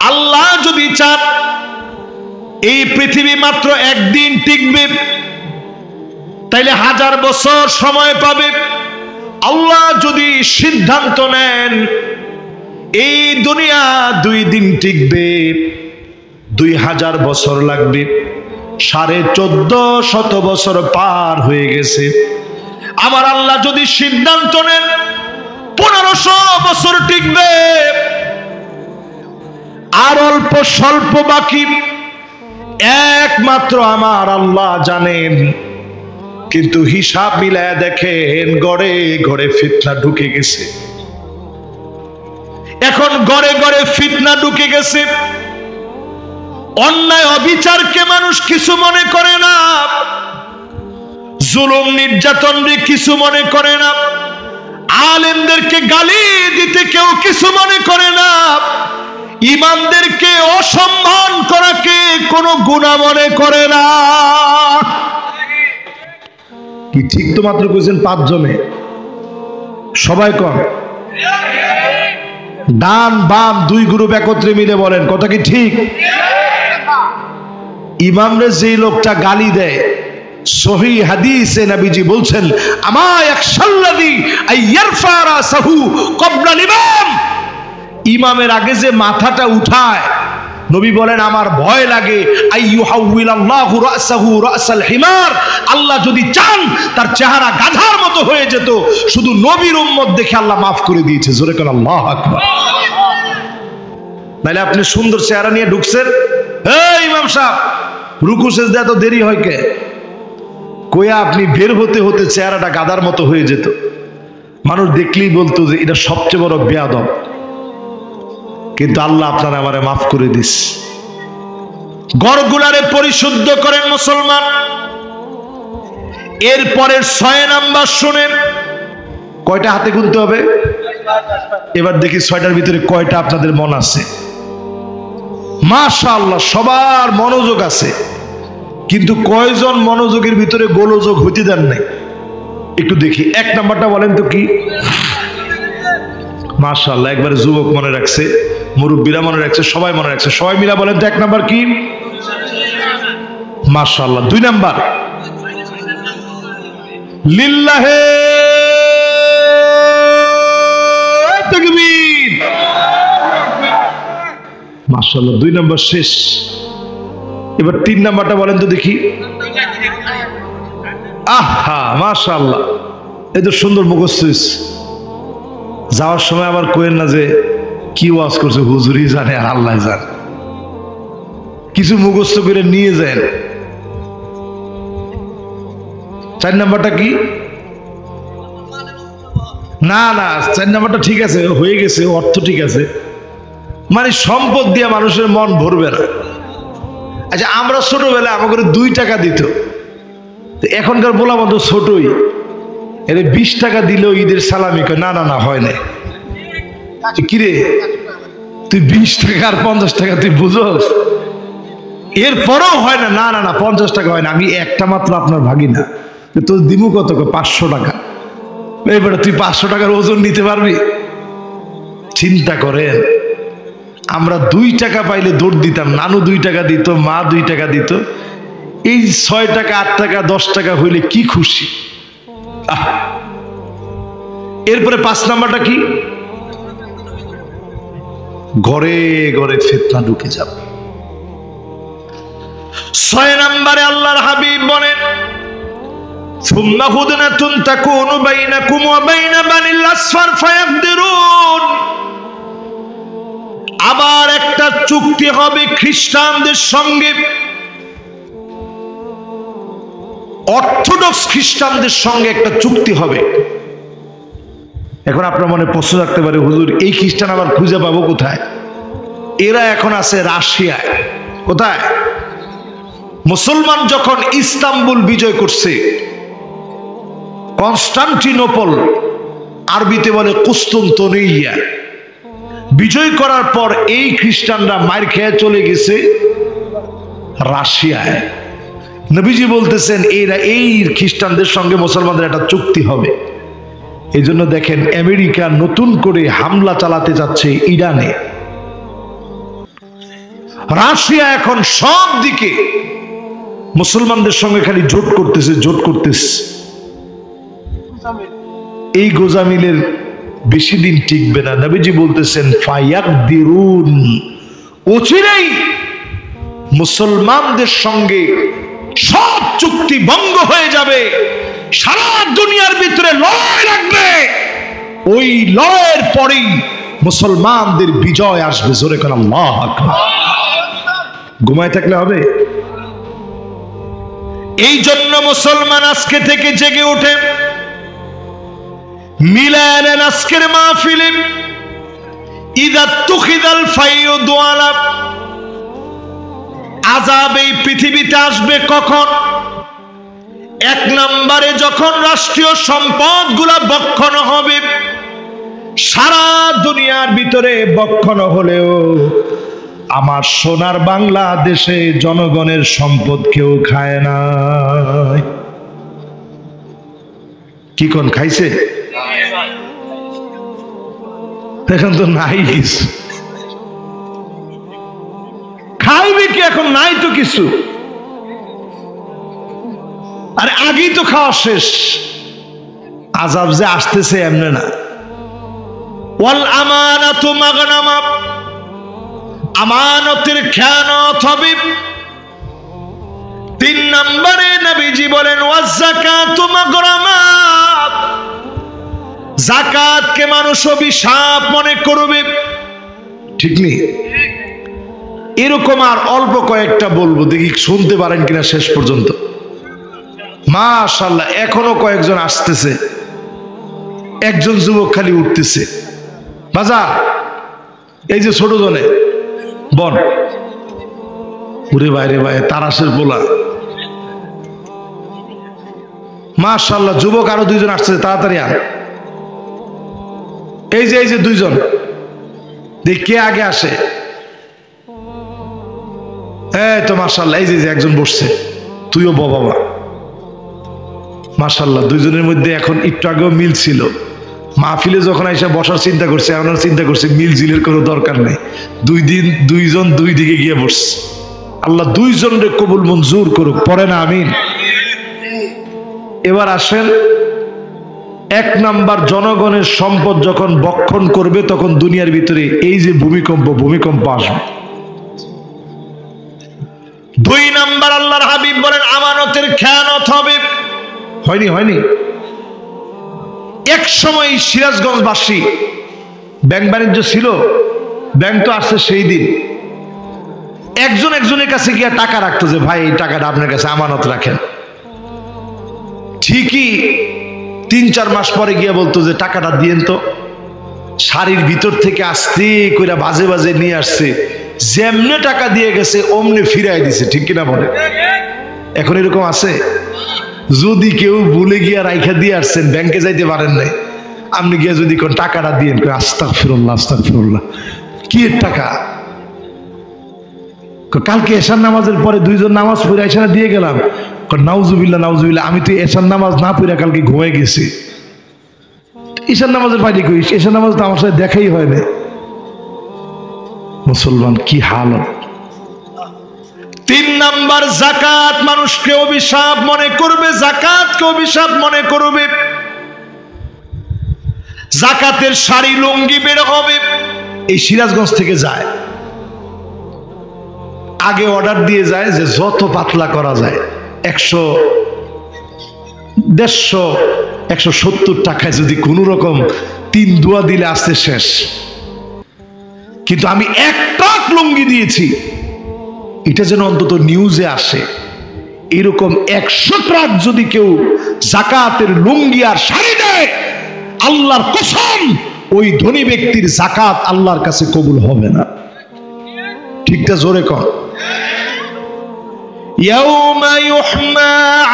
আল্লাহ যদি চান এই পৃথিবী মাত্র একদিন টিকবে, তাইলে 1000 বছর সময় পাবে। আল্লাহ যদি সিদ্ধান্ত নেন এই দুনিয়া 2 দিন টিকবে, 2000 বছর লাগবে, 1450 বছর পার হয়ে গেছে। আমার আল্লাহ যদি সিদ্ধান্ত নেন 1500 বছর টিকবে, আর অল্প স্বল্প বাকি, একমাত্র আমার আল্লাহ জানেন। কিন্তু হিসাব মিলায় দেখেন ঘরে ঘরে ফিতনা ঢুকে গেছে। এখন ঘরে ঘরে ফিতনা ঢুকে গেছে। অন্যায় অবিচারকে মানুষ কিছু মনে করে না, জুলুম নির্যাতনকে কিছু মনে করে না, আলেমদেরকে গালি দিতে কেউ কিছু মনে করে না, ইমামদেরকে অসম্মান করাকে কোনো গুনাহ মনে করে না। কি ঠিক তো মাত্র কইছেন 5 জনে, সবাই কর, ডান বাম 2 গ্রুপ একত্রে মিলে বলেন কথা কি ঠিক? ইমামরে যে লোকটা গালি দেয়, সহিহ হাদিসে নবীজি বলছেন আমা ইয়াখশাল্লাযী আইয়ারফা রাসাহু ক্বাবলা ইমাম, ইমামের আগে যে মাথাটা উঠায়, নবী বলেন আমার ভয় লাগে আইয়ুহাউইলাল্লাহু রাসাহু রাসাল হিমার, আল্লাহ যদি চান তার চেহারা গাধার মতো হয়ে যেত, শুধু নবীর উম্মত দেখে আল্লাহ মাফ করে দিয়েছে। জোরে কোন আল্লাহু আকবার। নাইলে আপনি সুন্দর চেহারা নিয়ে ঢুকছেন, এই ইমাম সাহেব রুকু সেজদা এত দেরি হয় কে? কইয়া আপনি বের হতে হতে চেহারাটা গাধার মতো হয়ে যেত, মানুষ দেখলেই বলতো যে এটা সবচেয়ে বড় বেয়াদব। কিন্তু আল্লাহ আপনার আমারে মাফ করে দিস। ঘরগুলারে পরিশুদ্ধ করেন মুসলমান। এরপরের 6 নাম্বার শুনেন, কয়টা হাতে গুনতে হবে? এবার দেখি 6টার ভিতরে কয়টা আপনাদের মন আছে। মাশাআল্লাহ সবার মনোযোগ আছে, কিন্তু কয়জন মনোযোগের ভিতরে গোলযোগ হইতে দেন নাই একটু দেখি। 1 নাম্বারটা বলেন তো কি? মাশাআল্লাহ একবারে যুবক মনে রাখছে, মুরব্বীরা মনে রাখছে, সবাই মনে রাখছে। সবাই মিলা বলেন তো 1 নাম্বার কি? মাশাআল্লাহ। 2 নাম্বার লিল্লাহে তাকবীর। মাশাআল্লাহ 2 নাম্বার শেষ। এবার 3 নাম্বারটা বলেন তো দেখি। আহা মাশাআল্লাহ, এই তো সুন্দর মুখস্থ। যাওয়ার সময় আবার কইেন না যে কি ওয়াজ করছে, হুজুরই জানে আর আল্লাহ জানে। কিছু মুখস্থ করে নিয়ে যান। 4 নাম্বারটা কি? না না 4 নাম্বারটা ঠিক আছে, হয়ে গেছে, অর্থ ঠিক আছে, মানে সম্পদ দিয়ে মানুষের মন ভরবে না। আচ্ছা আমরা ছোটবেলায় আমাকে 2 টাকা দিত, এখনকার বলা মতো ছোটই, এর 20 টাকা দিলেও ঈদের সালামি কয় না না না হয় না। কিরে তুই 20 টাকা আর 50 টাকা তুই বুঝোস, এরপরেও হয় না। না না না 50 টাকা হয় না, আমি একটা মাত্র আপনার ভাগি না, তোর দিমু কত? 500 টাকা। এবারে তুই 500 টাকার ওজন নিতে পারবি? চিন্তা করেন, আমরা 2 টাকা পাইলে দৌড় দিতাম, নানু 2 টাকা দিত, মা 2 টাকা দিত, এই 6 টাকা 8 টাকা 10 টাকা হইলে কি খুশি। এরপরে 5 নাম্বারটা কি? ঘরে ঘরে ফিতনা ঢুকে যাবে। 6 নম্বরে আল্লাহর হাবিব বলেন সুম্মা হুদনাতুন তাকুনু বাইনাকুম ওয়া বাইনা বানিল আসফার ফায়াকদিরুন, আবার একটা চুক্তি হবে খ্রিস্টানদের সঙ্গে, অর্থোডক্স খ্রিস্টানদের সঙ্গে একটা চুক্তি হবে। এখন আপনার মনে প্রশ্ন রাখতে পারে, হুজুর এই খ্রিস্টান আবার খুঁজে পাবো কোথায়? এরা এখন আছে রাশিয়ায়। কোথায়? মুসলমান যখন ইস্তাম্বুল বিজয় করছে, কনস্টান্টিনোপল আরবিতে বলে কুস্তুনতুনিয়া, বিজয় করার পর এই খ্রিস্টানরা মার খেয়ে চলে গেছে রাশিয়ায়। নবীজি বলতেছেন এই খ্রিস্টানদের সঙ্গে মুসলমানদের একটা চুক্তি হবে। এই জন্য দেখেন আমেরিকা নতুন করে হামলা চালাতে যাচ্ছে ইরানে। রাশিয়া এখন সব দিকে মুসলমানদের সঙ্গে খালি জোট করতেছে। এই গোজামিলের বেশি দিন টিকবে না। নবীজি বলতেছেন ফায়াকদিরুন, অচিরেই মুসলমানদের সঙ্গে সব চুক্তি ভঙ্গ হয়ে যাবে, সারা দুনিয়ার ভিতরে লড়াই লাগবে, ওই লড়াইয়ের পরেই মুসলমানদের বিজয় আসবে। জোরে করে আল্লাহু আকবার। ঘুমায় থাকলে হবে? এই জন্য মুসলমান আজকে থেকে জেগে ওঠে, মিলায় নেন আজকের মাহফিলে। ইযা তুখিদাল ফাইয়ুদু আলা, আযাব এই পৃথিবীতে আসবে কখন? এক নম্বরে যখন রাষ্ট্রীয় সম্পদগুলা বক্ষণ হবে। সারা দুনিয়ার ভিতরে বক্ষণ হলেও আমার সোনার বাংলাদেশে জনগণের সম্পদ কেউ খায় না। কি কোন খাইছে? এখন তো নাই কিছু, খাইবে কি? এখন নাই তো কিছু। আরে আগেই তো খাওয়া শেষ। আযাব যে আসতেছে এমনি না। ওয়াল আমানাতু মাগনামা, আমানতের খেয়ানত হবে। 3 নম্বরে নবীজি বলেন ওয়াজ যাকাতু মাগরামা, যাকাতকে মানুষ অভিশাপ মনে করবে। ঠিক নেই? এরকম আর অল্প কয়েকটা বলবো, দেখি শুনতে পারেন কিনা শেষ পর্যন্ত। মাশাআল্লাহ, এখনো কয়েকজন আসতেছে, একজন যুবক খালি উঠতেছে। বাজার এই যে ছোট জনে বন, উরে বাইরে ভাই তারাশের পোলা। মাশাআল্লাহ, যুবক আরো 2 জন আসতেছে, তাড়াতাড়ি আন। এই যে 2 জন, দেখ কে আগে আসে। এই তো মাশাআল্লাহ, এই যে একজন বসছে, তুইও বাবা। মাশাআল্লাহ, 2 জনের মধ্যে এখন একটু আগেও মিল ছিল। মাহফিলে যখন আইসা বসার চিন্তা করছে, এখন চিন্তা করছে মিল জিলের কোনো দরকার নেই। 2 জন 2 দিকে গিয়ে বসছে। আল্লাহ 2 জনের কবুল মঞ্জুর করুক, পড়ে না আমিন। এবার আসেন, 1 নাম্বার, জনগণের সম্পদ যখন বক্ষণ করবে তখন দুনিয়ার ভিতরে এই যে ভূমিকম্প আসবে। 2 নাম্বার, আল্লাহর হাবিব বলেন আমানতের খেয়ানত হবে। হয়নি? এক সময় সিরাজগঞ্জবাসী, ব্যাংক বাণিজ্য ছিল, ব্যাংক তো আসছে সেই দিন, একজন একজনের কাছে গিয়ে টাকা রাখতো যে ভাই এই টাকাটা আপনার কাছে আমানত রাখেন। ঠিকই 3-4 মাস পরে গিয়ে বলতো যে টাকাটা দিয়েন তো। শাড়ির ভিতর থেকে আস্তে করে বাজে নিয়ে আসছে, যেমনে টাকা দিয়ে গেছে অমনে ফিরাই দিছে। ঠিক কিনা বলে? এখন এরকম আছে? যদি কেউ ভুলে গিয়া রাইখা দিয়ে আসছেন, ব্যাংকে যাইতে পারেন নাই, আপনি গিয়া যদি কোন টাকাটা দিয়েন, আস্তাগফিরুল্লাহ, কি এর টাকা? কালকে এশার নামাজের পরে 2 জন নামাজ পড়ে এসে দিয়ে গেলাম। নাউজুবিল্লাহ, আমি তো এশার নামাজ না পড়ে কালকে ঘুমাই গেছি। ঈশার নামাজের বাইরে কই? এশার নামাজ তো আমার সাথে দেখাই হয় না। মুসলমান কি হালত! 3 নাম্বার, যাকাত মানুষকে অভিশাপ মনে করবে, যাকাতকে অভিশাপ মনে করবে। যাকাতের শাড়ি লুঙ্গি বের হবে। এই সিরাজগঞ্জ থেকে যায়, আগে অর্ডার দিয়ে যায় যে যত পাতলা করা যায়, 100, 150, 170 টাকায় যদি কোনো রকম 3 দোয়া দিলে আসতে শেষ। কিন্তু আমি 1 ট্রাক লুঙ্গি দিয়েছি, এটা যেন অন্তত নিউজে আসে। এরকম 100 ট্রাক যদি কেউ যাকাতের লুঙ্গি আর শাড়ি দেয়, আল্লাহর কসম ওই ধনী ব্যক্তির যাকাত আল্লাহর কাছে কবুল হবে না। ঠিকটা জোরে কর। ইয়াউমা ইউহমা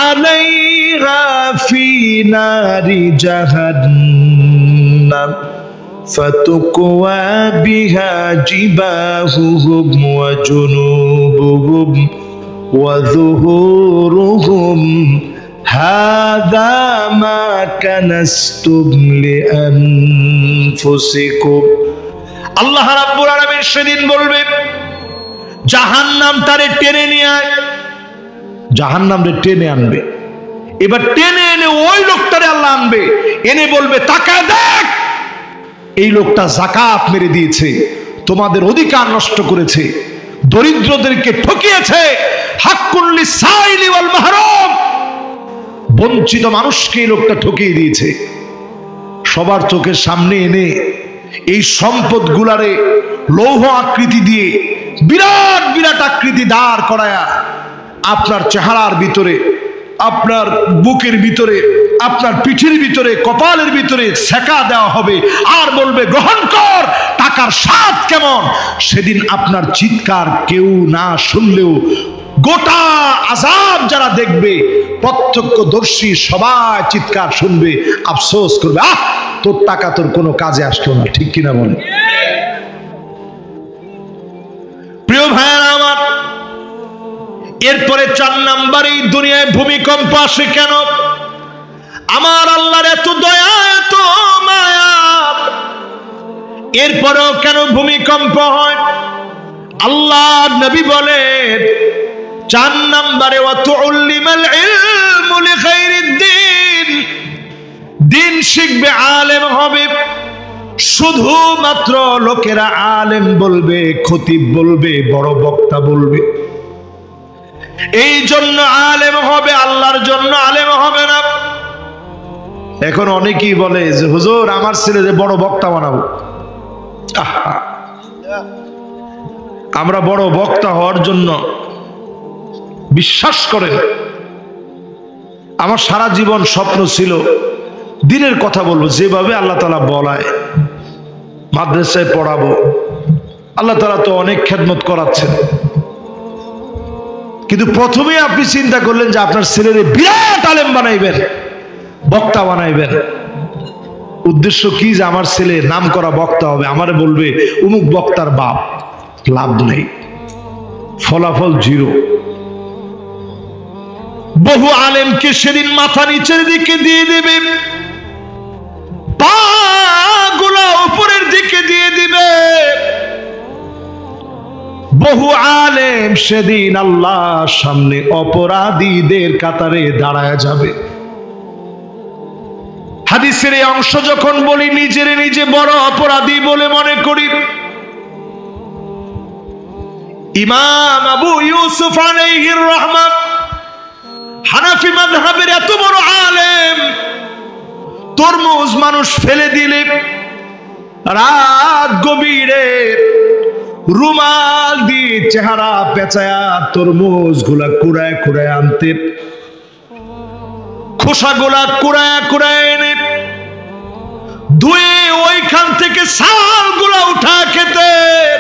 আলাইহা ফি নারি জাহান্নাম ফাতুকওয়া বিহা জিবাহুহুম ওয়া জুনুবুহুম ওয়া যুহুরুহুম হাযা মা কানাসতুম লিআনফুসিকুম। আল্লাহ রাব্বুল আলামিন সেদিন বলবে, জাহান্নাম তারে টেনে নিয়ে আয়। জাহান্নাম রে টেনে আনবে। এবার টেনে এনে ওই লোকটারে আল্লাহ আনবে, এনে বলবে তাকায় দেখ, এই লোকটা যাকাত মেরে দিয়েছে, তোমাদের অধিকার নষ্ট করেছে, দরিদ্রদেরকে ঠকিয়েছে, হাক্কুল লিসাইলি ওয়াল মাহরুম, বঞ্চিত মানুষকে এই লোকটা ঠকিয়ে দিয়েছে। সবার চোখের সামনে এনে এই সম্পদগুলারে লৌহ আকৃতি দিয়ে বিরাট বিরাট আকৃতি দাঁড় করায়া আপনার চেহারার ভিতরে, আপনার বুকের ভিতরে, আপনার পিঠের ভিতরে, কপালের ভিতরে সেকা দেওয়া হবে, আর বলবে গ্রহণ কর, টাকার স্বাদ কেমন। সেদিন আপনার চিৎকার কেউ না শুনলেও গোটা আযাব যারা দেখবে, প্রত্যক্ষদর্শী সবাই চিৎকার শুনবে, আফসোস করবে, আহ তোর টাকা তোর কোনো কাজে আসলো না। ঠিক কিনা বলে? প্রিয় ভাইয়েরা আমার, এরপরে 4 নম্বরে এই দুনিয়ায় ভূমিকম্প আসে কেন? আমার আল্লাহর এত দয়া, এত মায়া, এরপরেও কেন ভূমিকম্প হয়? আল্লাহ নবী বলেন 4 নম্বরে ওয়াতুল্লিমাল ইলমু লিখাইরিদ্দিন, দিন শিখবে, আলেম হবে, শুধুমাত্র লোকেরা আলেম বলবে, খতিব বলবে, বড় বক্তা বলবে, এই জন্য আলেম হবে, আল্লাহর জন্য আলেম হবে না। এখন অনেকেই বলে যে হুজুর আমার ছেলেরে বড় বক্তা বানাবো। আমরা বড় বক্তা হওয়ার জন্য, বিশ্বাস করেন আমার সারা জীবন স্বপ্ন ছিল দিনের কথা বলবো, যেভাবে আল্লাহ তাআলা বলায়, মাদ্রাসায় পড়াবো। আল্লাহ তাআলা তো অনেক খেদমত করাচ্ছেন, কিন্তু প্রথমেই আপনি চিন্তা করলেন যে আপনার ছেলেরে বিরাট আলেম বানাইবেন, বক্তা বানাইবেন। উদ্দেশ্য কি? যে আমার ছেলে নাম করা বক্তা হবে, আমারে বলবে অমুক বক্তার বাপ। লাভ নেই, ফলাফল জিরো। বহু আলেমকে সেদিন মাথা নিচের দিকে দিয়ে দেবে, পা গুলা উপরের দিকে দিয়ে দিবে। বহু আলেম সেদিন আল্লাহর সামনে অপরাধীদের কাতারে দাঁড়ায় যাবে। হাদিসের এই অংশ যখন বলি, নিজের নিজে বড় অপরাধী বলে মনে করি। ইমাম আবু ইউসুফ আলাইহির রহমান, হানাফি মাযহাবের এত বড় আলেম, তরমুজ মানুষ ফেলে দিলে রাত গভীরে রুমাল দিয়ে চেহারা পেঁচায়া তরমুজ গুলা কুড়ায় কুড়ায় আনতেন, খোসা গুলা কুড়ায় কুড়ায় এনে ধুয়ে ওইখান থেকে ছাল গুলা উঠা খেতেন।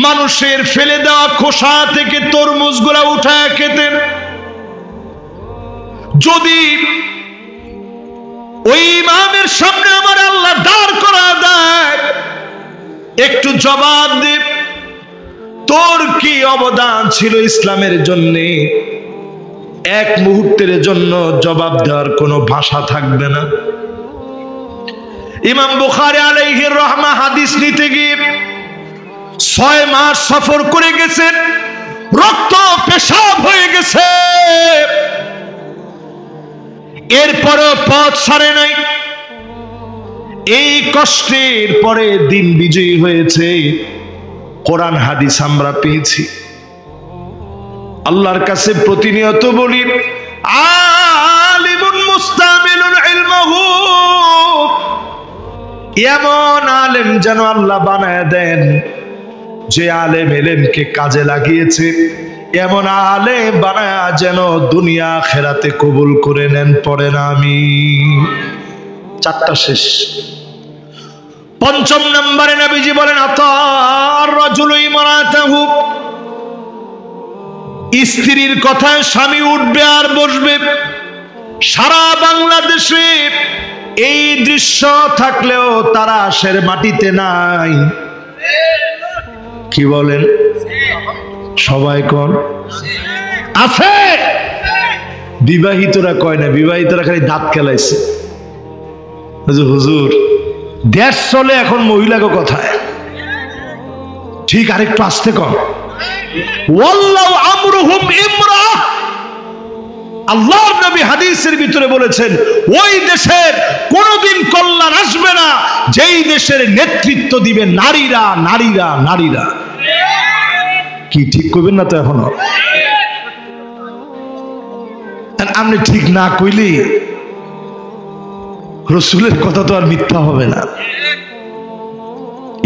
মানুষের ফেলে দেওয়া খোসা থেকে তরমুজ গুলা উঠা খেতেন। যদি ওই ইমামের সামনে আমার আল্লাহ দাঁড় করা দেয়, একটু জবাব দে, তোর কি অবদান ছিল ইসলামের জন্য? এক মুহূর্তের জন্য জবাব দেওয়ার কোনো ভাষা থাকবে না। ইমাম বুখারী আলাইহির রহমা হাদিস নিতে গিয়ে 6 মাস সফর করে গেছেন, রক্ত পেশাব হয়ে গেছে, এরপরও পথ ছাড়ে নাই। এই কষ্টের পরে দিন বিজয়ী হয়েছে, কোরআন হাদিস আমরা পেয়েছি। আল্লাহর কাছে প্রতিনিয়ত বলি, আলিমুন মুস্তামিলুন ইলমাহু, এমন আলেম যেন আল্লাহ বানায় দেন, যে আলেম এলেমকে কাজে লাগিয়েছে, এমন আলেম বানায়া যেন দুনিয়া আখিরাতে কবুল করে নেন। পড়েন আমিন। 4টা শেষ। 5 নম্বরে নবীজি বলেন, আতার রাজুলু ইমরাতাহু, স্ত্রীর কথায় স্বামী উঠবে আর বসবে। সারা বাংলাদেশে এই দৃশ্য থাকলেও তারা আশের মাটিতে নাই। কি বলেন? সবাই কোন আছে? বিবাহিতরা কয় না, বিবাহিতরা খালি দাঁত খেলাইছে। হুজুর দেশ চলে এখন মহিলাকে কথায়। ঠিক, আরেকটু আসতে কম। ওয়াল্লাহু আমরুহুম ইমরা, আল্লাহর নবী হাদিসের ভিতরে বলেছেন ওই দেশের কোনোদিন কল্যাণ আসবে না যেই দেশের নেতৃত্ব দিবে নারীরা নারীরা নারীরা। কি ঠিক করবেন না তো এখনো? আপনি ঠিক না কইলি রসুলের কথা তো আর মিথ্যা হবে না।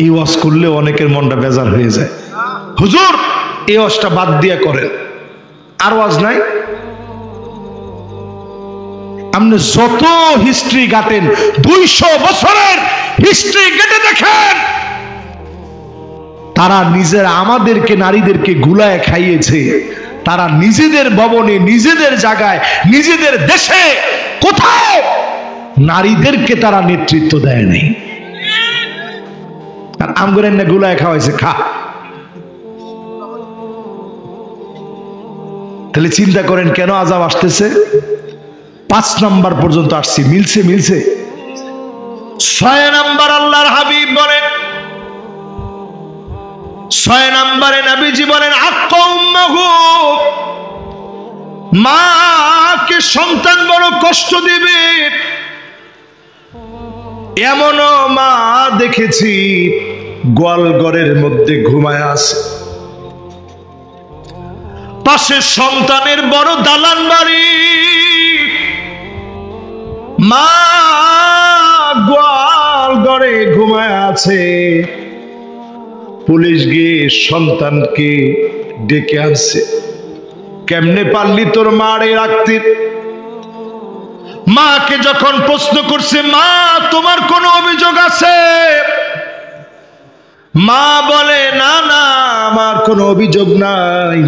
এই ওয়াজ করলে অনেকের মনটা বেজার হয়ে যায়, হুজুর এই ওয়াজটা বাদ দিয়া করেন, আর ওয়াজ নাই। আপনি যত হিস্ট্রি ঘাটেন, 200 বছরের হিস্ট্রি ঘেটে দেখেন, তারা নিজেরা আমাদেরকে নারীদেরকে গুলায় খাইয়েছে। তারা নিজেদের ভবনে, নিজেদের জায়গায়, নিজেদের দেশে কোথাও নারীদেরকে তারা নেতৃত্ব দেয় নাই। আর আমগরেন না গুলায় খাওয়াইছে, খা। তাহলে চিন্তা করেন কেন আযাব আসতেছে। 5 নাম্বার পর্যন্ত আসছি, মিলছে মিলছে। 6 নাম্বার আল্লাহর হাবিব বলেন, 6 নম্বরে নবীজি বলেন আক্কা উম্মাহু, মাকে সন্তান বড় কষ্ট দিবে। এমনও মা দেখেছি গোয়াল ঘরের মধ্যে ঘুমায় আছে, পাশে সন্তানের বড় দালান বাড়ি, মা গোয়াল ঘরে ঘুমায় আছে। পুলিশ গিয়ে সন্তানকে ডেকে আনছে, কেমনে পারলি তোর মারে রাখতে? মাকে যখন প্রশ্ন করছে মা তোমার কোনো অভিযোগ আছে, মা বলে না না আমার কোনো অভিযোগ নাই,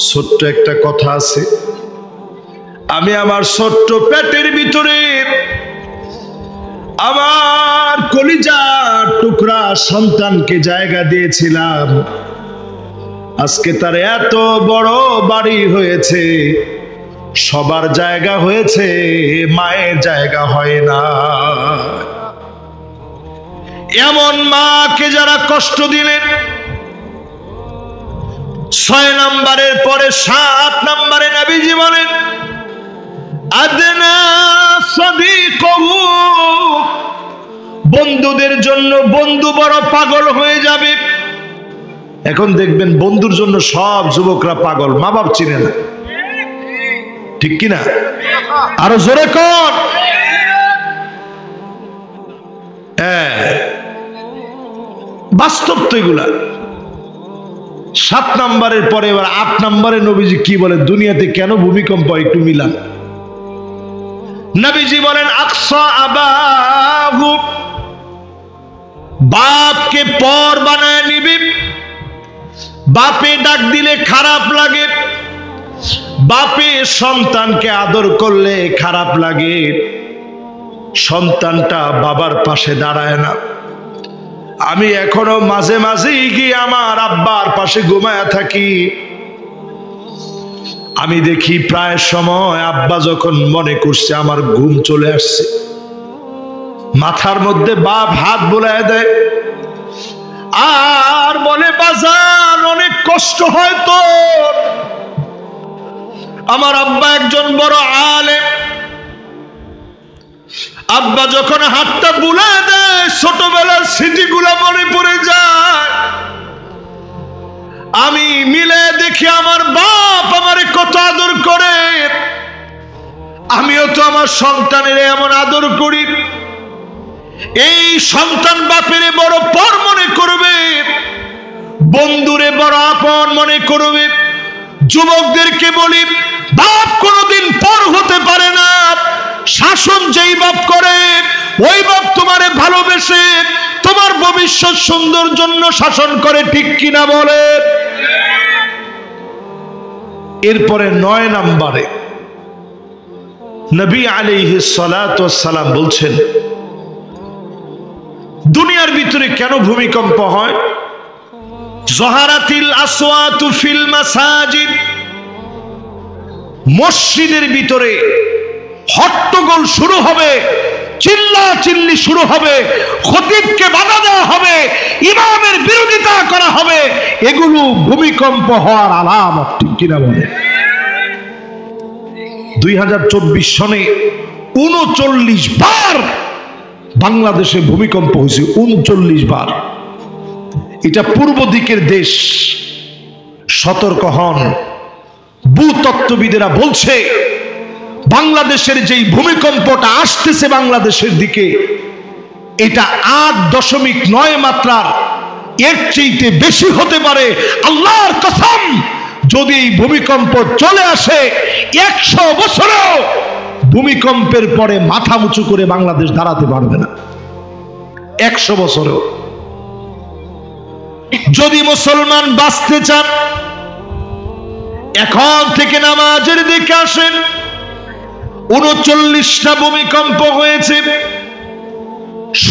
ছোট্ট একটা কথা আছে। আমি আমার ছোট্ট পেটের ভিতরে আমার কলিজার টুকরা সন্তানকে জায়গা দিয়েছিলাম, আজকে তার এত বড় বাড়ি হয়েছে, সবার জায়গা হয়েছে, মায়ের জায়গা হয় না। এমন মাকে যারা কষ্ট দিলেন। 6 নম্বরের পরে 7 নম্বরে নবীজি বলেন আদনা সাদিকহু, বন্ধুদের জন্য বন্ধু বড় পাগল হয়ে যাবে। এখন দেখবেন বন্ধুর জন্য সব যুবকরা পাগল, মা বাপ চিনে না, ঠিক কিনা? আরো জোরে কর। হ্যাঁ বাস্তব তো এগুলা। 7 নম্বরের পরে এবার 8 নম্বরে নবীজি কি বলে, দুনিয়াতে কেন ভূমিকম্প একটু মিলান। নবীজি বলেন আকসা আবাহু, বাপকে পর বানায় নিবি। বাপে ডাক দিলে খারাপ লাগে, বাপে সন্তানকে আদর করলে খারাপ লাগে, সন্তানটা বাবার পাশে দাঁড়ায় না। আমি এখনো মাঝে মাঝেই গিয়ে আমার আব্বার পাশে ঘুমায়া থাকি। আমি দেখি প্রায় সময় আব্বা যখন মনে করছে আমার ঘুম চলে আসছে, মাথার মধ্যে বাপ হাত বুলায় দেয় আর বলে বাজার অনেক কষ্ট হয় তোর। আমার আব্বা একজন বড় আলেম, আব্বা যখন হাতটা বুলায় দেয় ছোটবেলার স্মৃতিগুলো মনে পড়ে যায়। আমি মিলে দেখি আমার বাপ আমারে কত আদর করে, আমিও তো আমার সন্তানের এমন আদর করি। এই সন্তান বাপেরে বড় পর মনে করবে, বন্ধুরে বড় আপন মনে করবে। যুবকদেরকে বলি বাপ কোনোদিন পর হতে পারে না। শাসন যেই বাপ করে ওই বাপ তোমারে ভালোবেসে তোমার ভবিষ্যৎ সুন্দর জন্য শাসন করে, ঠিক কিনা বলে? এরপরে 9 নম্বরে নবী আলাইহিস সালাতু ওয়াস সালাম বলছেন দুনিয়ার ভিতরে কেন ভূমিকম্প হয়। জহারাতিল আসওয়াতু ফিল মাসাজিদ, মসজিদের ভিতরে হট্টগোল শুরু হবে, চিল্লা চিল্লি শুরু হবে, খতিবকে বাধা দেওয়া হবে, ইমামের বিরোধিতা করা হবে, এগুলো ভূমিকম্প হওয়ার আলামত, ঠিক কিনা বলে? 2024 সনে 39 বার বাংলাদেশে ভূমিকম্প হয়েছে, 39 বার। এটা পূর্ব দিকের দেশ, সতর্ক হন। ভূতত্ত্ববিদেরা বলছে বাংলাদেশের যেই ভূমিকম্পটা আসতেছে বাংলাদেশের দিকে, এটা 8.9 মাত্রার, এর চেয়ে বেশি হতে পারে। আল্লাহর কসম, যদি এই ভূমিকম্প চলে আসে 100 বছরেও ভূমিকম্পের পরে মাথা উঁচু করে বাংলাদেশ দাঁড়াতে পারবে না, 100 বছরেও। যদি মুসলমান বাঁচতে চান, এখন থেকে নামাজের দিকে আসেন। 39টা ভূমিকম্প হয়েছে,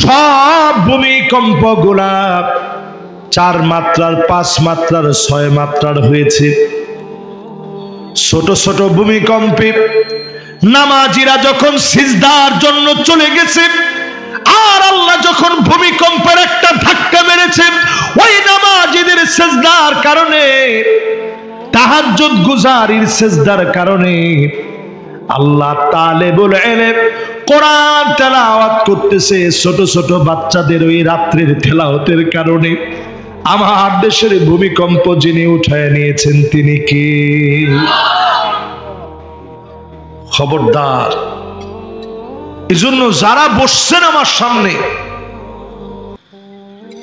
সব ভূমিকম্প গুলা 4 মাত্রার, 5 মাত্রার, 6 মাত্রার হয়েছে। ছোট ছোট ভূমিকম্পে নামাজিরা যখন সিজদার জন্য চলে গেছে, আর আল্লাহ যখন ভূমিকম্পের একটা ধাক্কা মেরেছে, ওই নামাজিদের সিজদার কারণে, তাহাজ্জুদ গুজারির সিজদার কারণে, আল্লাহ তালেবুল ইলম কোরআন তেলাওয়াত করতেছে, ছোট ছোট বাচ্চাদের ওই রাত্রের তেলাওয়াতের কারণে আমার দেশের ভূমিকম্প যিনি উঠায় নিয়েছেন তিনি কে? খবরদার। এজন্য যারা বসছেন আমার সামনে,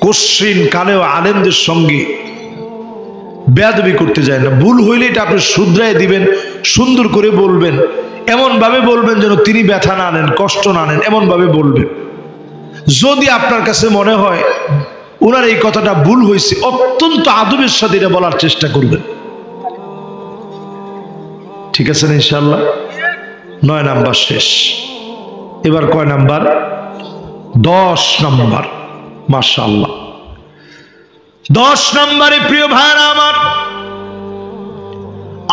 কোশ্চিন কালেও আলেমদের সঙ্গে বেয়াদবি করতে যায় না। ভুল হইলে এটা আপনি শুধরাই দিবেন, সুন্দর করে বলবেন, এমন ভাবে বলবেন যেন তিনি ব্যথা না নেন, কষ্ট না নেন, এমন ভাবে বলবেন। যদি আপনার কাছে মনে হয় ওনার এই কথাটা ভুল হয়েছে, অত্যন্ত আদবের সাথে এটা বলার চেষ্টা করবেন। ঠিক আছে না? ইনশাআল্লাহ 9 নাম্বার শেষ। এবার কয় নাম্বার? 10 নাম্বার। মাশাআল্লাহ, 10 নম্বরে প্রিয় ভাইরা আমার,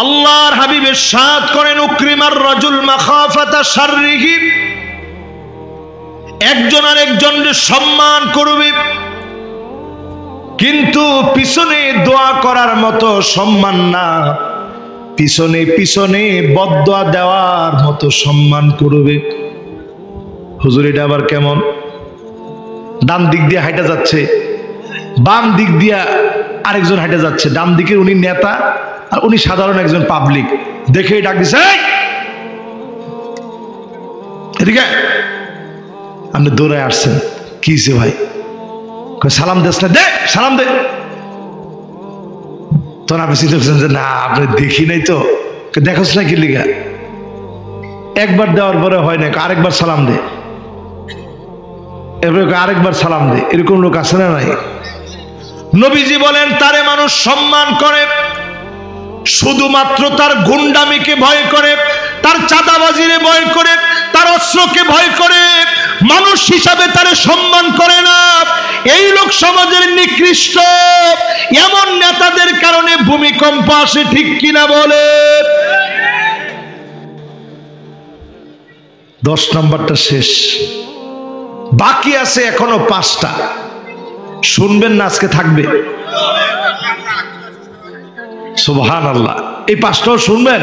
আল্লাহর হাবিব ইরশাদ করেন, উকরিমার রাজুল মাখাফাতা শাররিহি, একজন আরেকজনকে সম্মান করবে, কিন্তু পিছনে দোয়া করার মতো সম্মান না, পিছনে পিছনে বদদোয়া দেওয়ার মতো সম্মান করবে। হুজুর এটা আবার কেমন? ডান দিক দিয়ে হাঁটা যাচ্ছে, বাম দিক দিয়া আরেকজন হাঁটে যাচ্ছে, ডান দিকে উনি নেতা আর উনি সাধারণ একজন পাবলিক, দেখে ডাক দিছে, এদিকে। আপনি দৌড়ায় আসছেন, কি হয়েছে ভাই? সালাম দেস না, দে সালাম দে। তখন আপনি চিন্তা করছেন যে না, আপনি দেখি নাই তো, দেখোস না কি লিগা? একবার দেওয়ার পরে হয় না, আরেকবার সালাম দে, এরপরে আরেকবার সালাম দে। এরকম লোক আছে না নাই? নবীজি বলেন, তারে মানুষ সম্মান করে শুধুমাত্র তার গুন্ডামিকে ভয় করে, তার চাঁদাবাজিরে ভয় করে, তার অস্ত্রকে ভয় করে, মানুষ হিসাবে তারে সম্মান করে না। এই লোক সমাজের নিকৃষ্ট, এমন নেতাদের কারণে ভূমিকম্প আসে, ঠিক কিনা বলে? 10 নম্বরটা শেষ, বাকি আছে এখনো 5টা। শুনবেন না? আজকে থাকবে। সুবহানাল্লাহ। এই 5টাও শুনবেন।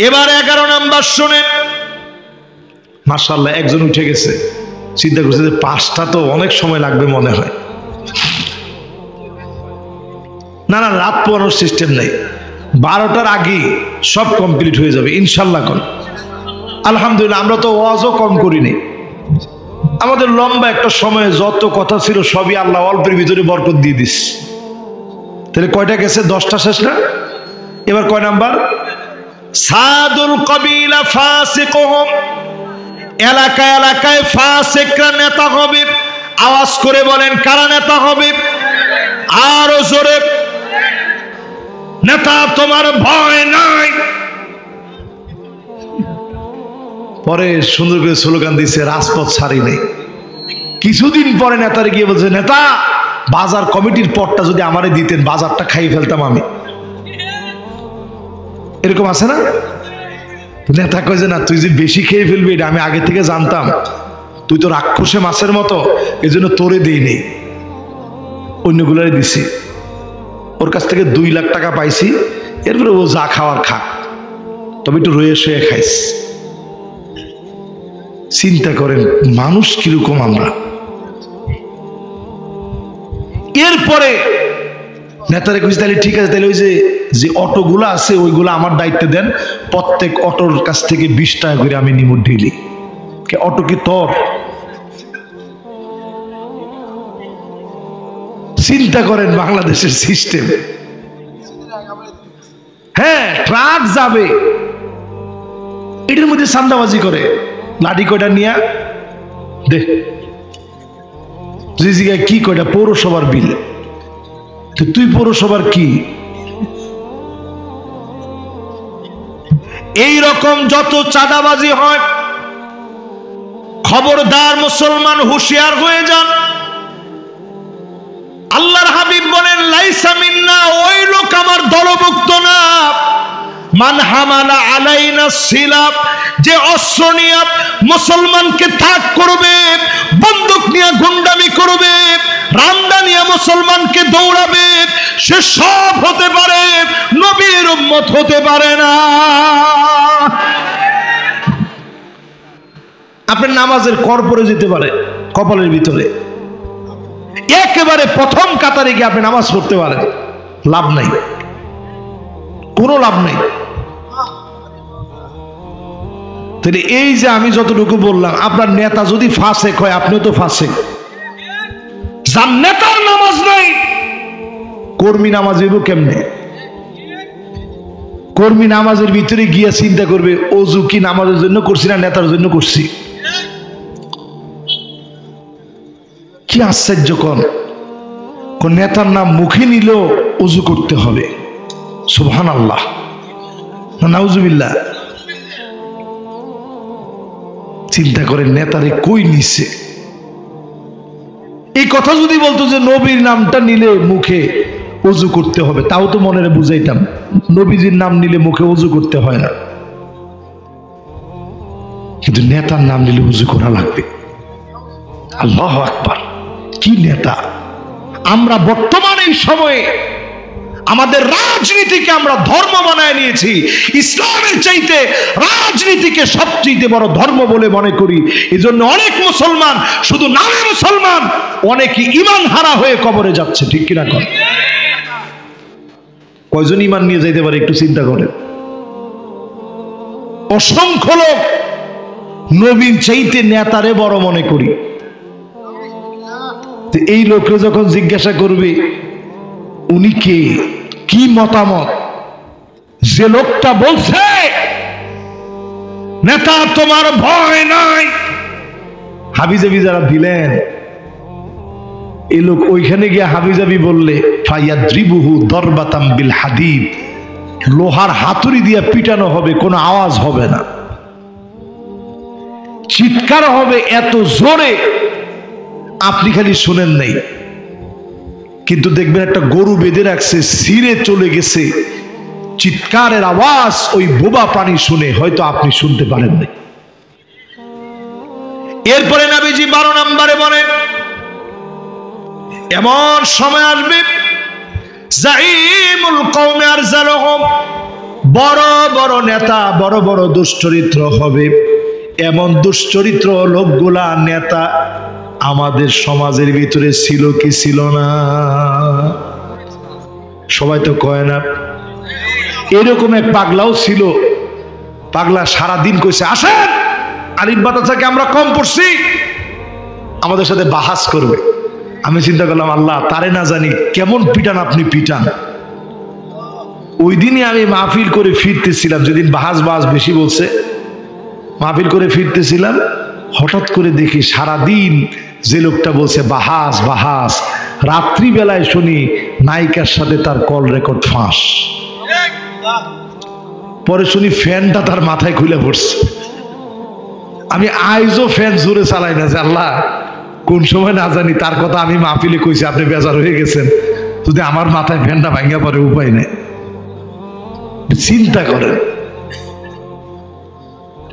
এবার 11 নাম্বার শুনেন। মাশাআল্লাহ, একজন উঠে গেছে। চিন্তা করছে যে 5টা তো অনেক সময় লাগবে মনে হয়। না না, রাত পোয়ানোর সিস্টেম নেই, 12টার আগে সব কমপ্লিট হয়ে যাবে ইনশাল্লাহ। কোন আলহামদুলিল্লাহ, আমরা তো ওয়াজও কম করিনি। আমাদের লম্বা একটা সময়ে যত কথা ছিল সবই আল্লাহ অল্পের ভিতরে বরকত দিয়ে দিস। তাহলে কয়টা গেছে? 10টা শেষ না? এবার কয় নাম্বার? সাদুল কবিলা ফাসিকুহুম, এলাকায় এলাকায় ফাসিকরা নেতা হবে। আওয়াজ করে বলেন, কারা নেতা হবে? আরো জোরে। নেতা তোমার ভয় নাই। পরে সুন্দর করে স্লোগান দিচ্ছে, রাজপথ ছাড়ি নেই। কিছুদিন পরে নেতারে গিয়ে বলছে, নেতা বাজার কমিটির পদটা যদি আমারে দিতেন, বাজারটা খাইয়ে ফেলতাম আমি। এরকম আছে না? নেতা কয় যে না, তুই যে বেশি খেয়ে ফেলবি এটা আমি আগে থেকে জানতাম, তুই তো রাক্ষসে মাছের মতো, এজন্য তোরে দিই নেই, অন্যগুলারে দিছি। ওর কাছ থেকে 2 লাখ টাকা পাইছি, এরপরে ও যা খাওয়ার খাক। তবে একটু রয়ে শুয়ে খাইস। চিন্তা করেন মানুষ কিরকম আমরা। এরপরে নেতারে কইছে তাহলে ঠিক আছে, তাহলে ওই যে অটোগুলো আছে ওইগুলো আমার দায়িত্বে দেন, প্রত্যেক অটোর কাছ থেকে 20 টাকা করে আমি নিব ডেইলি। অটো কি তোর? চিন্তা করেন বাংলাদেশের সিস্টেম। হ্যাঁ, ট্রাক যাবে, এটার মধ্যে চান্দাবাজি করে লাঠি কয়টা নিয়া দে, কি কয়টা পৌরসভার বিল, তুই পৌরসভার কি? এই রকম যত চাঁদাবাজি হয়, খবরদার মুসলমান হুঁশিয়ার হয়ে যান। আল্লাহর হাবিব বলেন লাইসা মিন্না, ওই লোক আমার দলভুক্ত না। মান হামালা আলাইনা সিলাব, যে অস্ত্র নিয়ে মুসলমানকে তাক করবে, বন্দুক নিয়ে গুন্ডামি করবে, রামদা নিয়ে মুসলমানকে দৌড়াবে, সে সব হতে পারে, নবীর উম্মত হতে পারে না। আপনার নামাজের কর পড়ে যেতে পারে কপালের ভিতরে, একেবারে প্রথম কাতারে গিয়ে আপনি নামাজ পড়তে পারেন, লাভ নাই, কোনো লাভ নাই। তাহলে এই যে আমি যতটুকু বললাম, আপনার নেতা যদি ফাসেক হয়, আপনিও তো ফাসেক। যার নেতার নামাজ নাই, কর্মী নামাজ হইব কেমনে? কর্মী নামাজের ভিতরে গিয়া চিন্তা করবে ওযু কি নামাজের জন্য করছি না নেতার জন্য করছি। কি আশ্চর্য! কোন নেতার নাম মুখে নিলেও ওযু করতে হবে। সুবহানাল্লাহ, নাউজুবিল্লাহ। চিন্তা করেন নেতারে কই নিছে। এই কথা যদি বলতো যে নবীর নামটা নিলে মুখে ওযু করতে হবে, তাও তো মনে বুঝাইতাম, নবীজির নাম নিলে মুখে ওযু করতে হয় না, কিন্তু নেতার নাম নিলে ওযু করা লাগবে। আল্লাহু আকবার! কি নেতা! আমরা বর্তমানে এই সময়ে আমাদের রাজনীতিকে আমরা ধর্ম বানায় নিয়েছি। ইসলামের চাইতে রাজনীতিকে সবচেয়ে বড় ধর্ম বলে মনে করি। এজন্য অনেক মুসলমান শুধু নামে মুসলমান, অনেকে ঈমান হারা হয়ে কবরে যাচ্ছে। ঠিক কিনা কর? কয়জন ঈমান নিয়ে যাইতে পারে একটু চিন্তা করেন। অসংখ্য লোক নবীর চাইতে নেতারে বড় মনে করি। এই লোককে যখন জিজ্ঞাসা করবে উনি কে, কি মতামত, যে লোকটা বলছে নেতা তোমার ভয় নাই, হাবিজাবি যারা দিলেন, এই লোক ওইখানে গিয়ে হাবিজাবি বললে ফায়াদ্রিবুহু দরবাতাম বিল হাদিদ, লোহার হাতুড়ি দিয়ে পিটানো হবে, কোনো আওয়াজ হবে না, চিৎকার হবে এত জোরে আপনি খালি শুনেন নাই, কিন্তু দেখবেন একটা গরু বেঁধে রাখছে, ছিঁড়ে চলে গেছে, চিৎকারের আওয়াজ ওই বোবা প্রাণী শুনে হয়তো আপনি শুনতে পারেন নাই। এরপরে নবীজি 12 নম্বরে বলেন এমন সময় আসবে জাইমুল কওমে আরজালুহুম, বড় বড় নেতা, বড় বড় দুশ্চরিত্র হবে। এমন দুশ্চরিত্র লোকগুলা নেতা আমাদের সমাজের ভিতরে ছিল কি ছিল না? সবাই তো কয় না। এরকম এক পাগলাও ছিল। পাগলা সারাদিন কইছে আসেন আলিফ বাতাসাকে আমরা কম পড়ছি, আমাদের সাথে বাহাস করবে। আমি চিন্তা করলাম আল্লাহ তারে না জানি কেমন পিটান আপনি পিটান। ওই দিনই আমি মাহফিল করে ফিরতেছিলাম, যেদিন বাহাস বেশি বলছে, মাহফিল করে ফিরতেছিলাম, হঠাৎ করে দেখি সারাদিন যে লোকটা বলছে বাহাস বাহাস, রাত্রিবেলায় শুনি নায়িকার সাথে তার কল রেকর্ড ফাঁস। পরে শুনি ফ্যানটা তার মাথায় খুলে পড়ছে। আমি আইজও ফ্যান জোরে চালাই না, যে আল্লাহ কোন সময় না জানি তার কথা আমি মাহফিলে কইছি, আপনি বেজার হয়ে গেছেন, যদি আমার মাথায় ফ্যানটা ভাঙ্গা পড়ে উপায় নেই। চিন্তা করেন,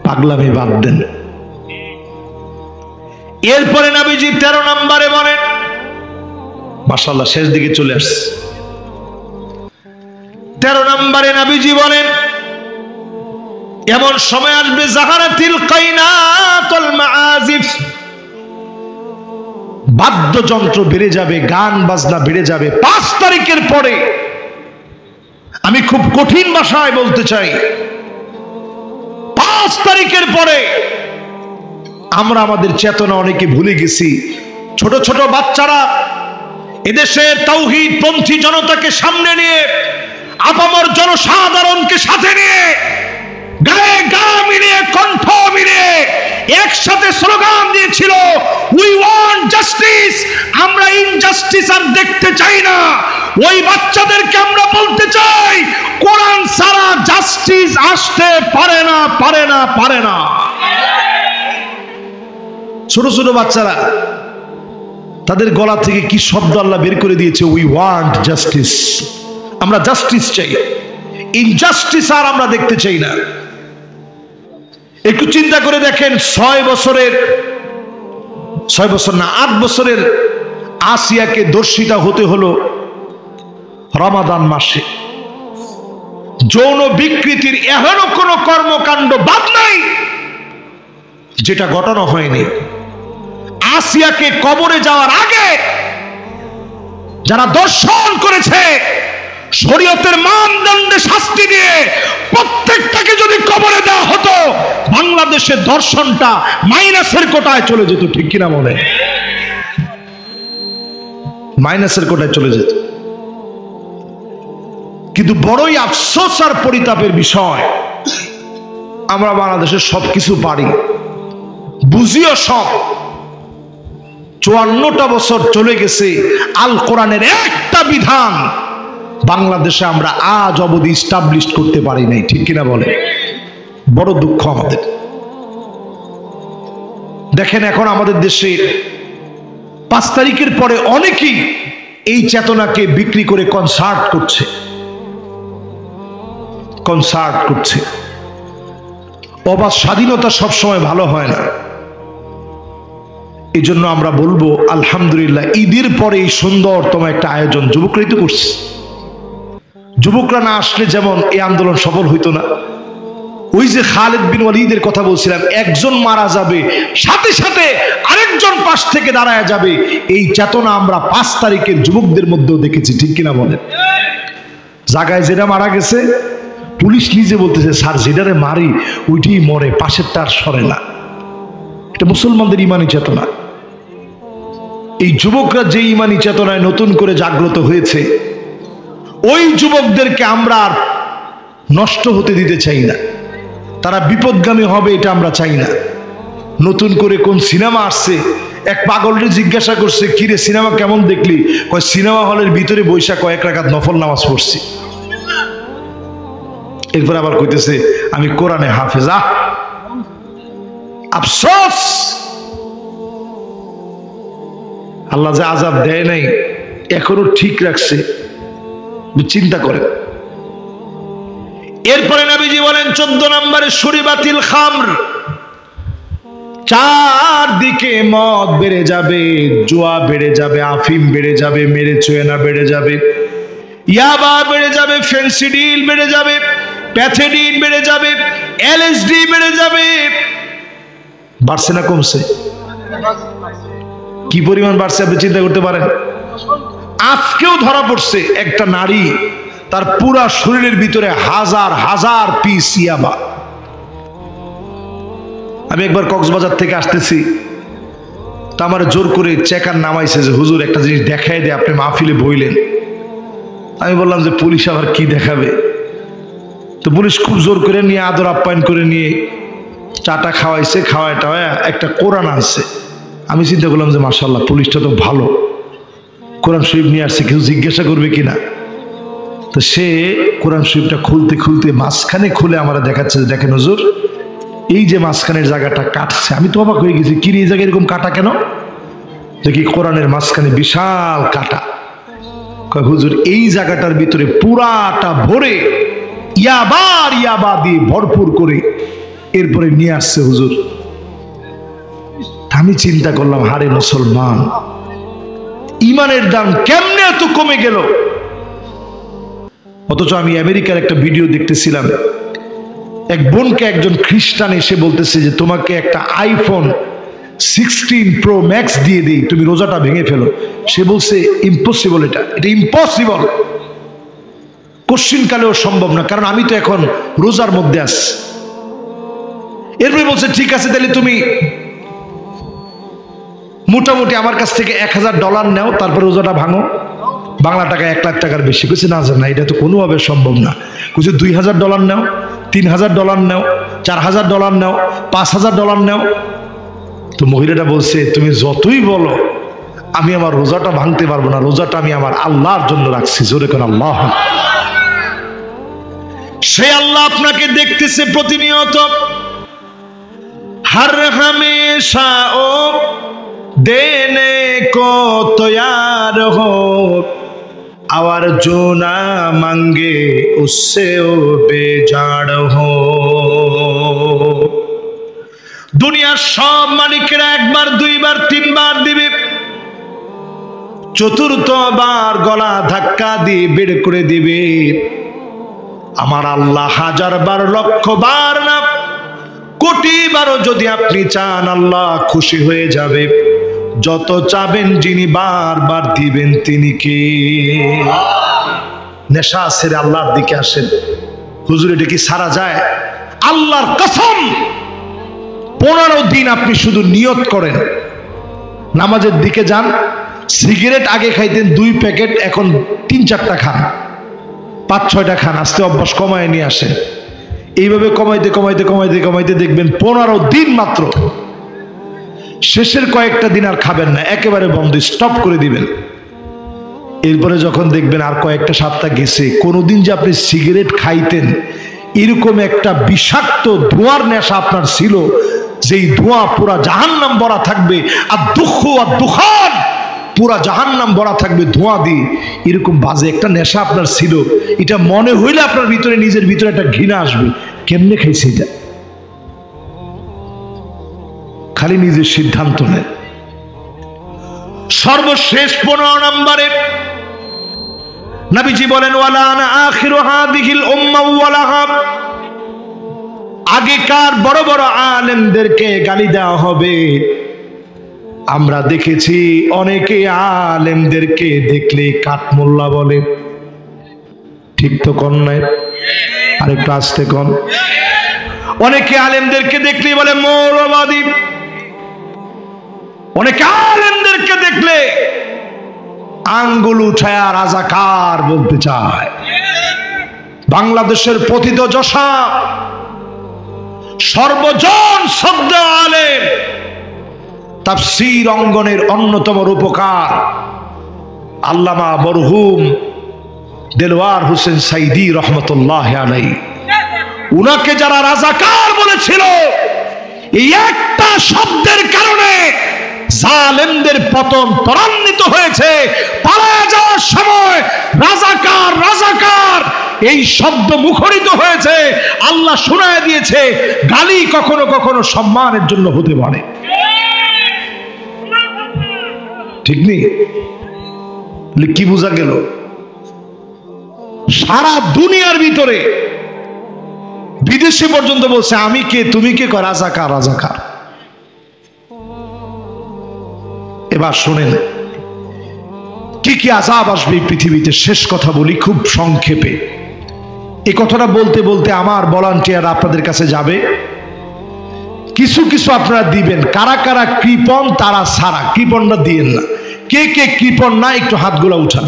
পাগলামি বাদ দেন। এরপরে নবীজি 13 নম্বরে বলেন, মাশাআল্লাহ শেষ দিকে চলে আসছে, 13 নম্বরে নবীজি বলেন এমন সময় আসবে জাহারাতিল কাইনাতুল মাআজিফ, বাদ্যযন্ত্র বেড়ে যাবে, গান বাজনা বেড়ে যাবে। 5 তারিখের পরে আমি খুব কঠিন ভাষায় বলতে চাই, 5 তারিখের পরে আমরা আমাদের চেতনা অনেকে ভুলে গেছি। ছোট ছোট বাচ্চারা এদেশের তাওহীদ পন্থী জনতাকে সামনে নিয়ে, আপামর জনসাধারণকে সাথে নিয়ে, গায়ে গা মিলিয়ে, কণ্ঠ মিলিয়ে একসাথে স্লোগান দিয়েছিল, উই ওয়ান্ট জাস্টিস। আমরা ইনজাস্টিস আর দেখতে চাই না। ওই বাচ্চাদেরকে আমরা বলতে চাই, কোরআন ছাড়া জাস্টিস আসতে পারে না, পারে না, পারে না। ছোট ছোট বাচ্চারা, তাদের গলা থেকে কি শব্দ আল্লাহ বের করে দিয়েছে, উই ওয়ান্ট জাস্টিস। আমরা জাস্টিস চাই, ইনজাস্টিস আর আমরা দেখতে চাই না। একটু চিন্তা করে দেখেন, 6 বছর না 8 বছরের আসিয়াকে দর্শিতা হতে হলো রমাদান মাসে। যৌন বিকৃতির এখনো কোনো কর্মকাণ্ড বাদ নাই যেটা ঘটানো হয়নি। আসিয়াকে কবরে যাওয়ার আগে যারা দর্শন করেছে, শরীয়তের মানদণ্ডে শাস্তি দিয়ে প্রত্যেকটাকে যদি কবরে দেওয়া হতো, বাংলাদেশের দর্শনটা মাইনাসের কোটায় চলে যেত। ঠিক কিনা বলে? মাইনাসের কোটায় চলে যেত। কিন্তু বড়ই আফসোস আর পরিতাপের বিষয়, আমরা বাংলাদেশের সবকিছু পারি, বুঝিও সব। 54টা বছর চলে গেছে, আল কোরআনের একটা বিধান বাংলাদেশে আমরা আজ অবধি ইস্টাবলিশ করতে পারি নাই। ঠিক কিনা বলে? বড় দুঃখ আমাদের। দেখেন, এখন আমাদের দেশে 5 তারিখের পরে অনেকেই এই চেতনাকে বিক্রি করে কনসার্ট করছে। অবাধ স্বাধীনতা সবসময় ভালো হয় না। এই জন্য আমরা বলবো আলহামদুলিল্লাহ, ঈদের পরে এই সুন্দরতম একটা আয়োজন যুবকরাই তো করছে। যুবকরা না আসলে যেমন এই আন্দোলন সফল হইতো না। ওই যে খালিদ বিন ওয়ালিদের কথা বলছিলাম, একজন মারা যাবে, সাথে সাথে আরেকজন পাশ থেকে দাঁড়ায় যাবে। এই চেতনা আমরা 5 তারিখের যুবকদের মধ্যেও দেখেছি। ঠিক কিনা বলেন? জায়গায় যেটা মারা গেছে, পুলিশ নিজে বলতেছে, স্যার যেটারে মারি ওইটাই মরে, পাশেরটা আর সরে না। এটা মুসলমানদের ইমানি চেতনা। এই যুবকরা যে ইমানি চেতনায় নতুন করে জাগ্রত হয়েছে, ওই যুবকদেরকে আমরা আর নষ্ট হতে দিতে চাই না। তারা বিপদগামী হবে এটা আমরা চাই না। নতুন করে কোন সিনেমা আসছে, এক পাগলরে জিজ্ঞাসা করছে, কিরে সিনেমা কেমন দেখলি? কয় সিনেমা হলের ভিতরে বৈশা কয়েক রাকাত নফল নামাজ পড়ছি। এরপর আবার কইতেছে আমি কোরআনে হাফেজ। আফসোস, আল্লাহ যে আযাব দেয় নাই এখনো ঠিক রাখছে। চিন্তা করেন। এরপরে নবীজি বলেন 14 নম্বরে শুরিবাতিল খামর, চারদিকে মদ বেড়ে যাবে, জুয়া বেড়ে যাবে, আফিম বেড়ে যাবে, মেরেচুয়েনা বেড়ে যাবে, ইয়াবা বেড়ে যাবে, ফেন্সিডিল বেড়ে যাবে, প্যাথেডিন বেড়ে যাবে, এলএসডি বেড়ে যাবে। বাড়ছে না কমছে? কি পরিমাণ বাড়ছে আপনি চিন্তা করতে পারেন? আজকেও ধরা পড়ছে একটা নারী, তার পুরা শরীরের ভিতরে হাজার হাজার পিস ইয়াবা। আমি একবার কক্সবাজার থেকে আসতেছি, তা আমার জোর করে চেকার নামাইছে যে হুজুর একটা জিনিস দেখাই দে, আপনি মাহফিলে বইলেন। আমি বললাম যে পুলিশ আবার কি দেখাবে? তো পুলিশ খুব জোর করে নিয়ে, আদর আপ্যায়ন করে নিয়ে চাটা খাওয়াইছে, খাওয়াইটা একটা কোরআন আনছে। আমি চিন্তা করলাম যে মাশাআল্লাহ, পুলিশটা তো ভালো, কোরআন শরীফ নিয়ে আসছে, কিছু জিজ্ঞাসা করবে কিনা। তো সে কোরআন শরীফটা খুলতে খুলতে মাঝখানে খুলে আমরা দেখাচ্ছে, দেখেন হুজুর এই যে মাঝখানের জায়গাটা কাটছে। আমি তো অবাক হয়ে গেছি, কি এই জায়গায় এরকম কাটা কেন? দেখি কোরআনের মাঝখানে বিশাল কাটা। হুজুর এই জায়গাটার ভিতরে পুরাটা ভরে ইয়াবা দিয়ে ভরপুর করে এরপরে নিয়ে আসছে হুজুর। আমি চিন্তা করলাম, হারে মুসলমান, ইমানের দাম কেমনে এত কমে গেল? অথচ আমি আমেরিকার একটা ভিডিও দেখতেছিলাম, এক বোনকে একজন খ্রিস্টান এসে বলতেছে যে তোমাকে একটা আইফোন 16 প্রো ম্যাক্স দিয়ে দিই, তুমি রোজাটা ভেঙে ফেলো। সে বলছে ইম্পসিবল, এটা ইম্পসিবল, কোশ্চিন কালেও সম্ভব না, কারণ আমি তো এখন রোজার মধ্যে আছি। এরপরে বলছে ঠিক আছে, তাহলে তুমি মোটামুটি আমার কাছ থেকে $1000 নাও, তারপর রোজাটা ভাঙো। বাংলা টাকা 1 লাখ টাকার বেশি। কইছে না না, এটা তো কোনোভাবে সম্ভব না। কইছে $2000 নাও, $3000 নাও, $4000 নাও, $5000 নাও। তো মহিলাটা বলছে তুমি যতই বলো আমি আমার রোজাটা ভাঙতে পারবো না, রোজাটা আমি আমার আল্লাহর জন্য রাখছি। জোরে করে আল্লাহ। সে আল্লাহ আপনাকে দেখতেছে প্রতিনিয়ত। हर हमेशा ओ देने को तैयार हो, और जो ना मांगे उससे ओ बेजाड़ हो। দুনিয়ার সব মালিকেরা একবার, দুইবার, তিনবার দিবে, চতুর্থবার গলা ধাক্কা দিয়ে বের করে দিবে। আমার আল্লাহ 1000 বার, 1,00,000 বার না, কোটি বারও যদি আপনি চান, আল্লাহ খুশি হয়ে যাবে। যত চাবেন যিনি বারবার দিবেন তিনি কে? নেশা ছেড়ে আল্লাহর দিকে আসেন। হুজুর এটা কি সারা যায়? আল্লাহর কসম 15 দিন আপনি শুধু নিয়ত করেন, নামাজের দিকে যান। সিগারেট আগে খাইতেন 2 প্যাকেট, এখন 3-4টা খান, 5-6টা খান, আস্তে অভ্যাস কমায় নিয়ে আসেন। এইভাবে কমাইতে কমাইতে কমাইতে কমাইতে দেখবেন 15 দিন মাত্র, শেষের কয়েকটা দিন আর খাবেন না, একেবারে বন্ধ, স্টপ করে দিবেন। এরপরে যখন দেখবেন আর কয়েকটা সপ্তাহ গেছে, কোনোদিন যে আপনি সিগারেট খাইতেন, এরকম একটা বিষাক্ত ধোঁয়ার নেশা আপনার ছিল, যেই ধোঁয়া পুরা জাহান্নাম ভরা থাকবে, আর দুঃখ আর দুখান পুরা জাহান্নাম ভরা থাকবে ধোঁয়া দিয়ে, এরকম বাজে একটা নেশা আপনার ছিল। এটা মনে হইলে আপনার ভিতরে, নিজের ভিতরে একটা ঘৃণা আসবে। কেমনে খাইছে এটা? খালি নিজের সিদ্ধান্ত নেন। সর্বশেষ 15 নম্বরে নবীজি বলেন ওয়ালা আনা আখিরু হাদিহিল উম্মাহ ওয়ালাহা। আগেকার বড় বড় আলেমদেরকে গালি দেওয়া হবে। আমরা দেখেছি অনেকে আলেমদেরকে দেখলে কাঠমোল্লা বলে, ঠিক তো কোন নাই? আরেকটু আস্তে কোন। অনেকে আলেমদেরকে দেখলে বলে মৌলবাদী, অনেকে আলেমদেরকে দেখলে আঙ্গুল উঠায় রাজাকার বলতে চায়। বাংলাদেশের পতিত যশা সর্বজন শ্রদ্ধা আলেম, তাফসীর অঙ্গনের অন্যতম রূপকার আল্লামা মরহুম দেলওয়ার হোসেন সাইদি রহমতুল্লাহ আলাইহি, উনাকে যারা রাজাকার বলেছিল, এই একটা শব্দের কারণে জালেমদের পতন ত্বরান্বিত হয়েছে। পালায়া যাওয়ার সময় রাজাকার রাজাকার এই শব্দ মুখরিত হয়েছে। আল্লাহ শোনায় দিয়েছে গালি কখনো কখনো সম্মানের জন্য হতে পারে, ঠিক নেই? কি বোঝা গেল? সারা দুনিয়ার ভিতরে বিদেশে পর্যন্ত বলছে আমি কে, তুমি কে, রাজাকার রাজাকার। এবার শোনেন কি কি আযাব আসবে পৃথিবীতে। শেষ কথা বলি খুব সংক্ষেপে। এই কথাটা বলতে বলতে আমার ভলান্টিয়ার আপনাদের কাছে যাবে, কিছু কিছু আপনারা দিবেন। কারা কারা কৃপণ তারা ছাড়া, কৃপণটা দিয়েন না। কে কে কৃপণ না একটু হাতগুলা উঠান।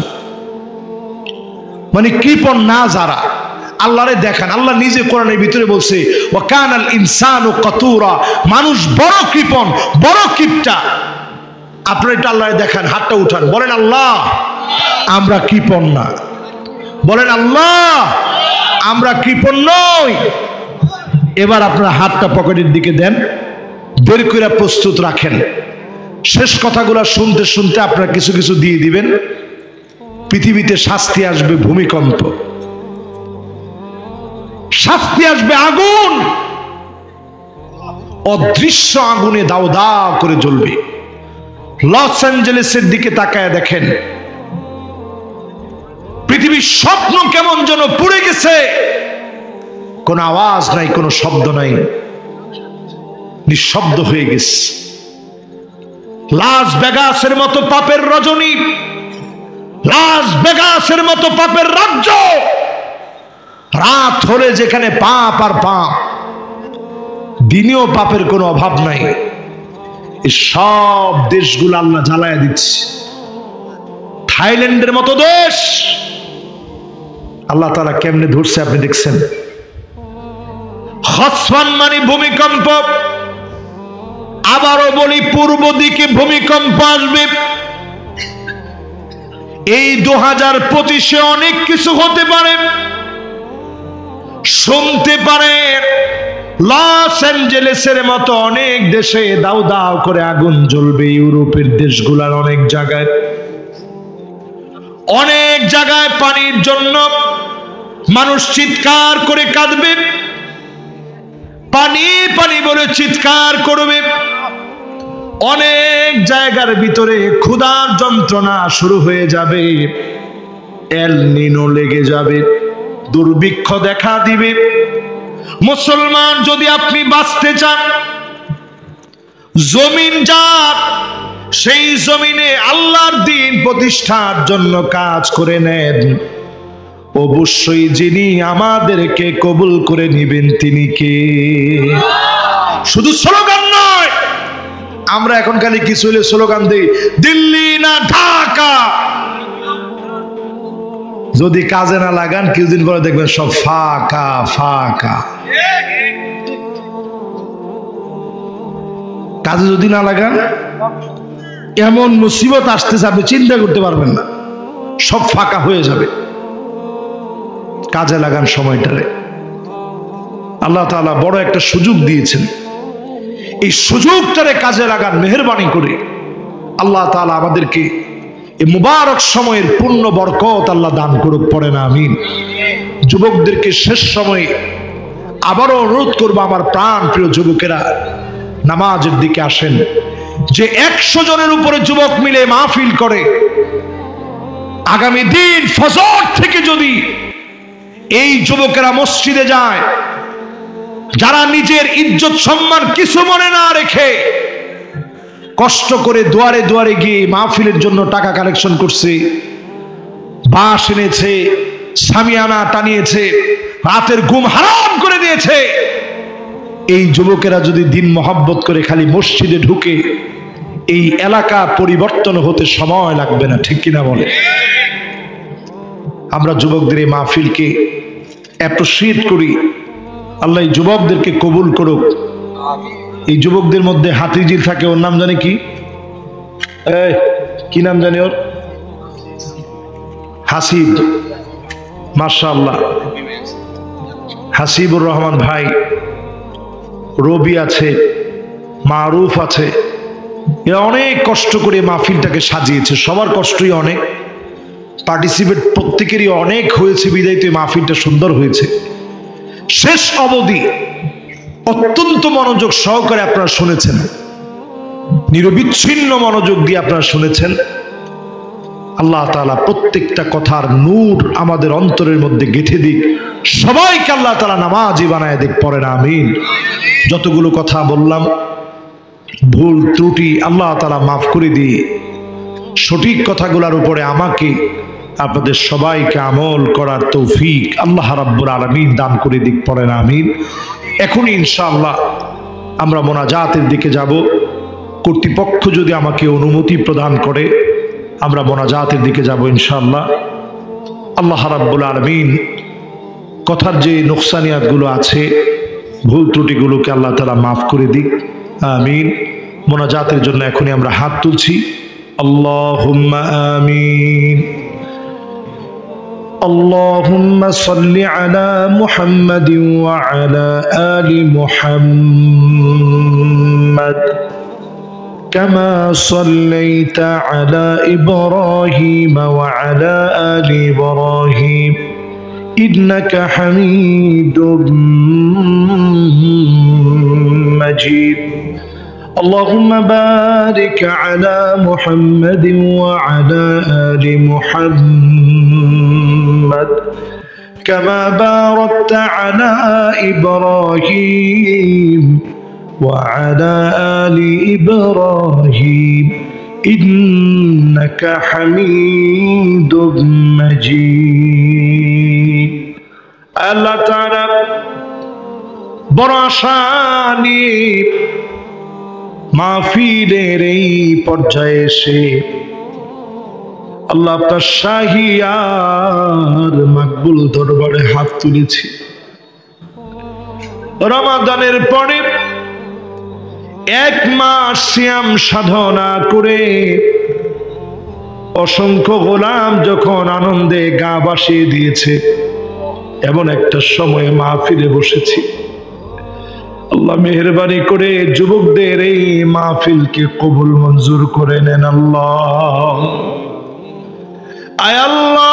মানে কৃপণ না যারা, আল্লাহরে দেখান। আল্লাহ নিজে কোরআনের ভিতরে বলছে ওয়া কানাল ইনসানু কাতুরা, মানুষ বড় কৃপণ, বড় কিপটা। আপনারা এটা আল্লাহরে দেখান, হাতটা উঠান, বলেন আল্লাহ আমরা কৃপণ না, বলেন আল্লাহ আমরা কৃপণ নই। এবার আপনারা হাতটা পকেটের দিকে দেন, বের করে প্রস্তুত রাখেন। শেষ কথাগুলো শুনতে শুনতে আপনারা কিছু কিছু দিয়ে দিবেন। পৃথিবীতে শাস্তি আসবে, ভূমিকম্প, শাস্তি আসবে, আগুন, অদৃশ্য আগুনে দাও দাও করে জ্বলবে। লস অ্যাঞ্জেলেসের দিকে তাকায় দেখেন, পৃথিবীর স্বপ্ন কেমন যেন পুড়ে গেছে। কোনো আওয়াজ নাই, কোনো শব্দ নাই, নিঃশব্দ হয়ে গেছে। লাস ভেগাসের মতো পাপের রজনী, লাস ভেগাসের মতো পাপের রাজ্য, রাত হলে যেখানে পাপ আর পাপ, দিনেও পাপের কোনো অভাব নাই। এই সব দেশগুলো আল্লাহ জ্বালায়া দিচ্ছে। থাইল্যান্ডের মতো দেশ আল্লাহ তাআলা কেমনে ধরছে আপনি দেখছেন। খসফান মানে ভূমিকম্প, আবারও বলি পূর্ব দিকে ভূমিকম্প আসবে। এই 2025-এ অনেক কিছু হতে পারে। শুনতে পারেন লস অ্যাঞ্জেলেসের মতো অনেক দেশে দাউ দাউ করে আগুন জ্বলবে। ইউরোপের দেশগুলোর অনেক জায়গায় পানির জন্য মানুষ চিৎকার করে কাঁদবে, পানি পানি বলে চিৎকার করবে। অনেক জায়গার ভিতরে ক্ষুধার যন্ত্রণা শুরু হয়ে যাবে, এল নিনো লেগে যাবে, দুর্ভিক্ষ দেখা দিবে। মুসলমান, যদি আপনি বাঁচতে চান, জমিন যার, সেই জমিনে আল্লাহর দ্বীন প্রতিষ্ঠার জন্য কাজ করে নেন, অবশ্যই যিনি আমাদেরকে কবুল করে নিবেন তিনি কে? শুধু স্লোগান নয়, আমরা এখন খালি কিছু হলে স্লোগান দিই, দিল্লি না ঢাকা। যদি কাজে না লাগান কিছুদিন পরে দেখবেন সব ফাঁকা ফাঁকা। কাজে যদি না লাগান এমন মুসিবত আসতেছে আপনি চিন্তা করতে পারবেন না, সব ফাঁকা হয়ে যাবে। কাজে লাগান সময়টারে। আল্লাহ তাআলা বড় একটা সুযোগ দিয়েছেন, এই সুযোগটারে কাজে লাগান মেহেরবানি করে। আল্লাহ তাআলা আমাদেরকে এই মুবারক সময়ের পূর্ণ বরকত আল্লাহ দান করুক, পড়ে না আমিন। যুবকদেরকে শেষ সময়ে আবারও অনুরোধ করবো, আমার প্রাণ প্রিয় যুবকেরা, নামাজের দিকে আসেন। যে 100 জনের উপরে যুবক মিলে মাহফিল করে, আগামী দিন ফজর থেকে যদি এই যুবকেরা মসজিদে যায়, যারা নিজের ইজ্জত সম্মান কিছু মনে না রেখে কষ্ট করে দুয়ারে দুয়ারে গিয়ে মাহফিলের জন্য টাকা কালেকশন করছে, বাঁশ এনেছে, সামিয়ানা টানিয়েছে, রাতের ঘুম হারাম করে দিয়েছে, এই যুবকেরা যদি দিন মহব্বত করে খালি মসজিদে ঢুকে, এই এলাকা পরিবর্তন হতে সময় লাগবে না, ঠিক কিনা বলে? আমরা যুবকদের এই মাহফিলকে অ্যাপ্রিশিয়েট করি। আল্লাহ এই যুবকদেরকে কবুল করুক। এই যুবকদের মধ্যে হাতিঝিল থাকে, ওর নাম জানি কি, কি নাম জানি ওর? হাসিব, মাশাআল্লাহ, হাসিবুর রহমান ভাই, রবি আছে, মারুফ আছে, এরা অনেক কষ্ট করে মাহফিলটাকে সাজিয়েছে। সবার কষ্টই অনেক, পার্টিসিপেট প্রত্যেকেরই অনেক হয়েছে, বিদায় তো মাহফিলটা সুন্দর হয়েছে। শেষ অবধি অত্যন্ত মনোযোগ সহকারে আপনারা শুনেছেন, নিরবিচ্ছিন্ন মনোযোগ দিয়ে আপনারা শুনেছেন। আল্লাহ তাআলা প্রত্যেকটা কথার নূর আমাদের অন্তরের মধ্যে গেঁথে দিক। সবাইকে আল্লাহ তাআলা নামাজি বানায় দিক, পড়ে না আমিন। যতগুলো কথা বললাম ভুল ত্রুটি আল্লাহ তাআলা মাফ করে দিয়ে সঠিক কথাগুলোর উপরে আমাকে আপনাদের সবাইকে আমল করার তৌফিক আল্লাহ রাব্বুল আলামিন দান করে দিক, পড়ে না আমিন। এখন ইনশাআল্লাহ আমরা মোনাজাতের দিকে যাব। কর্তৃপক্ষ যদি আমাকে অনুমতি প্রদান করে আমরা মোনাজাতের দিকে যাব ইনশাআল্লাহ। আল্লাহ রাব্বুল আলামিন কথার যে নুকসানিয়াতগুলো আছে, ভুল ত্রুটিগুলোকে আল্লাহ তাআলা মাফ করে দিক, আমিন। মোনাজাতের জন্য এখনই আমরা হাত তুলছি। আল্লাহুম্মা আমিন। اللهم صل على محمد وعلى آل محمد كما صليت على إبراهيم وعلى آل إبراهيم إنك حميد مجيد اللهم بارك على محمد وعلى آل محمد كما باركت على إبراهيم وعلى آل إبراهيم إنك حميد مجيد الله تعالى বরাশানি মাহফিলের এই পর্যায়ে এসে আল্লাহ আপনার শাহী আর মাকবুল দরবারে হাত তুলেছি। রমাদানের পরে এক মাস সিয়াম সাধনা করে অসংখ্য গোলাম যখন আনন্দে গা ভাসিয়ে দিয়েছে, এমন একটা সময়ে মাহফিলে বসেছি। আল্লাহ মেহেরবানি করে যুবকদের এই মাহফিলকে কবুল মঞ্জুর করে নেন আল্লাহ। আয় আল্লাহ,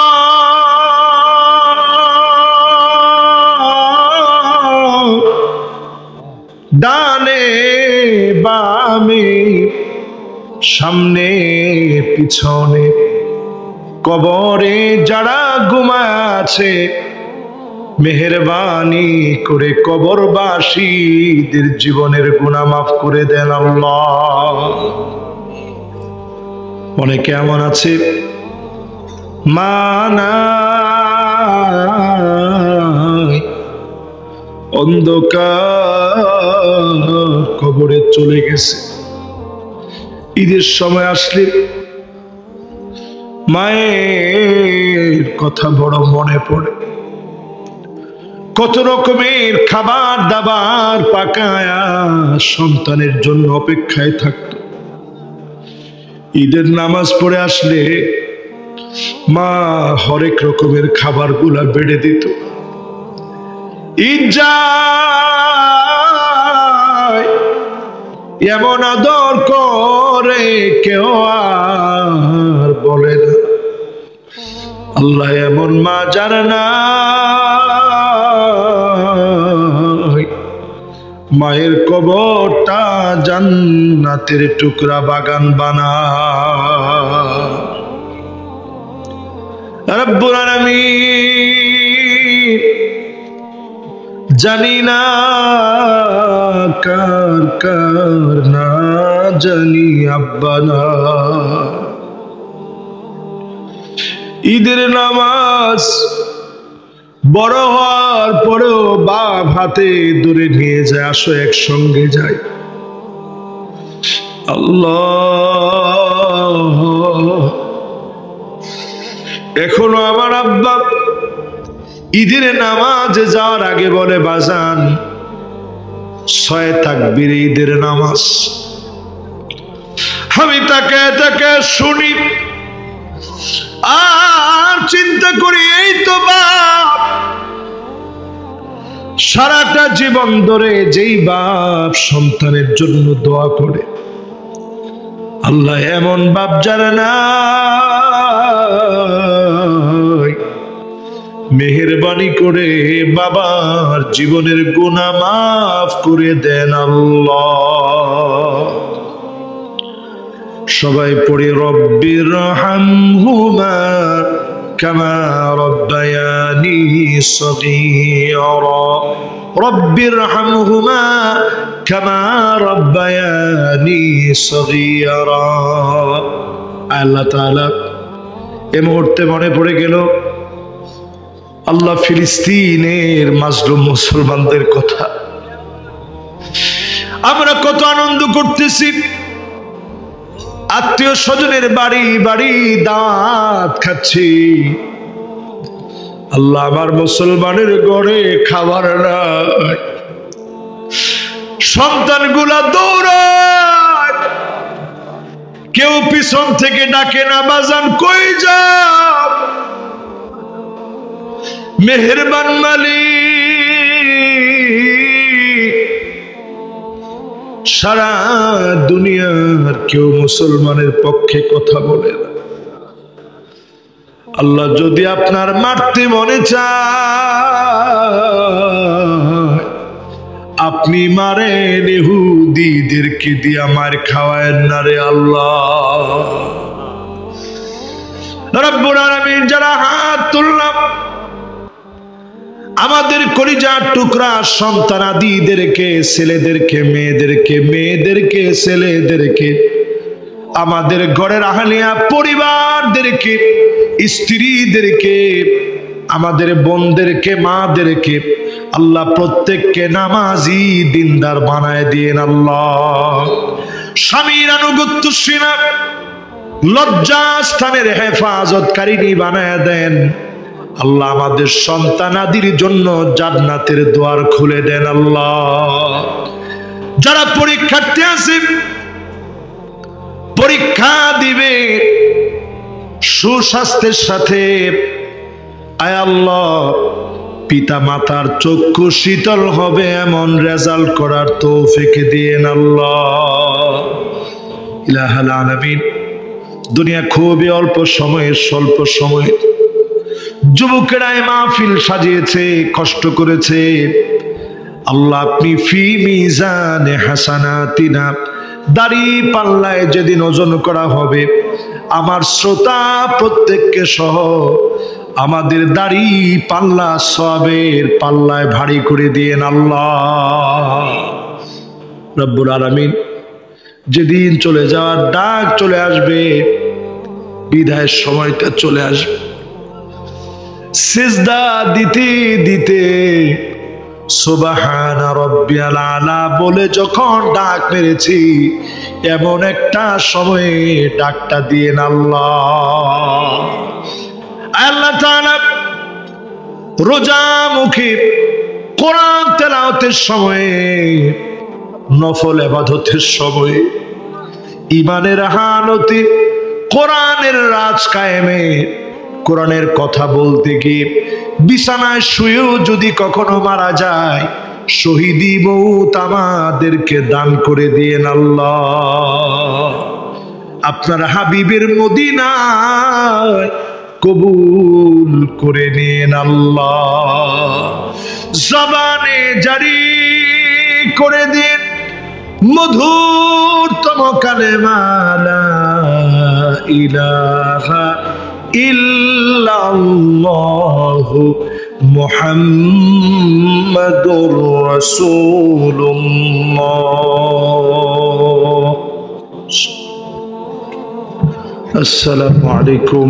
ডানে বামে সামনে পিছনে কবরে যারা ঘুমায় আছে, মেহেরবানি করে কবরবাসীদের জীবনের গুনাহ মাফ করে দেন আল্লাহ। অনেকে এমন আছে মা নাই, অন্ধকার কবরে চলে গেছে। ঈদের সময় আসলে মায়ের কথা বড় মনে পড়ে। কত রকমের খাবার দাবার পাকায়া সন্তানের জন্য অপেক্ষায় থাকত। ঈদের নামাজ পড়ে আসলে মা হরেক রকমের খাবারগুলা বেড়ে দিত। ঈদ যায় এমন আদর করে কেউ আর বলে না। আল্লাহ এমন মা জানে না, মায়ের কবরটা জান্নাতের টুকরা বাগান বানা। রব্বুল আলামিন জানি না কার কার না জানি আব্বা না, ঈদের নামাজ বড় হওয়ার পরেও বাপ হাতে ধরে নিয়ে যায়, আসো একসঙ্গে যাই। আল্লাহ, এখনো আমার আব্বা ঈদের নামাজে যাওয়ার আগে বলে, বাজান 6 তাকবীর ঈদের নামাজ। আমি তাকে তাকে শুনি আর চিন্তা করি, এই তো বাপ সারাটা জীবন ধরে যেই বাপ সন্তানের জন্য দোয়া করে, আল্লাহ এমন বাপ জানে না। মেহেরবানি করে বাবার জীবনের গুনাহ মাফ করে দেন আল্লাহ। সবাই পড়ি রব্বির হামহুমা কামা রব্বায়ানি সগীরা, রব্বির হামহুমা কামা রব্বায়ানি সগীরা। আল্লাহ তাআলা এই মুহূর্তে মনে পড়ে গেল আল্লাহ ফিলিস্তিনের মাজলুম মুসলমানদের কথা। আমরা কত আনন্দ করতেছি, আত্মীয় স্বজনের বাড়ি বাড়ি দাওয়াত খাচ্ছি। আল্লাহ, আমার মুসলমানের ঘরে খাবার নাই, সন্তানগুলা দৌড়ায়, কেউ পিছন থেকে ডাকে না, বাজান কই যাও? মেহেরবান মালিক, সারা দুনিয়ার কেউ মুসলমানের পক্ষে কথা বলে না। আল্লাহ, যদি আপনার মারতে মনে চায় আপনি মারেন, ইহুদিদেরকে দিয়া মার খাওয়ায়েন না রে আল্লাহ। রব্বুল আলামিন যারা হাত তুললাম আমাদের কলিজার টুকরা সন্তানাদিদেরকে, ছেলেদেরকে, মেয়েদেরকে, ছেলেদেরকে, আমাদের ঘরের আহলিয়া পরিবারদেরকে, স্ত্রীদেরকে, আমাদের বোনদেরকে, মাদেরকে আল্লাহ প্রত্যেককে নামাজি দিনদার বানায় দিয়েন আল্লাহ। স্বামীর আনুগত্যশীল না, লজ্জা স্থানের হেফাজতকারিনী বানায় দেন আল্লাহ। আমাদের সন্তানাদির জন্য জান্নাতের দ্বার খুলে দেন আল্লাহ। যারা পরীক্ষার্থী আছে, পরীক্ষা দিবে সুস্বাস্থ্যের সাথে, আয় আল্লাহ পিতা মাতার চক্ষু শীতল হবে এমন রেজাল্ট করার তৌফিক দিয়েন আল্লাহ। ইলাহাল আলামিন। দুনিয়া খুবই অল্প সময়ে, স্বল্প সময়ে যুবকেরা মাহফিল সাজিয়েছে, কষ্ট করেছে। আল্লাহ আপনি ফি মিজানে হাসানাতিনা, দাড়ি পাল্লায় যেদিন ওজন করা হবে, আমার শ্রোতা প্রত্যেককে সহ আমাদের দাড়ি পাল্লা সওয়াবের পাল্লায় ভারী করে দিয়েন আল্লাহ রব্বুল আলামিন। যেদিন চলে যাওয়ার ডাক চলে আসবে, বিদায়ের সময়টা চলে আসবে, সিজদা দিতে দিতে সুবহানা রাব্বিয়াল আলা বলে যখন ডাক মেরেছি, এমন একটা সময়ে ডাকটা দিয়েন আল্লাহ। আল্লাহ তাআলা রোজা মুখে, কোরআন তেলাওয়াতের সময়ে, নফল ইবাদতের সময়ে, ঈমানের হালতে, কোরআনের রাজ কায়েমে, কোরআনের কথা বলতে গিয়ে বিছানায় শুয়েও যদি কখনো মারা যায়, শহীদি মৌত আমাদেরকে দান করে দিয়েন আল্লাহ। আপনার হাবিবের মদিনায় কবুল করে নিন আল্লাহ। জবানে জারি করে দিন মধুরতম কালেমা লা ইলাহা ইল্লাল্লাহু মুহাম্মাদুর রাসূলুল্লাহ। আসসালামু আলাইকুম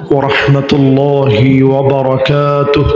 ওয়া রাহমাতুল্লাহি ওয়া বারাকাতুহু।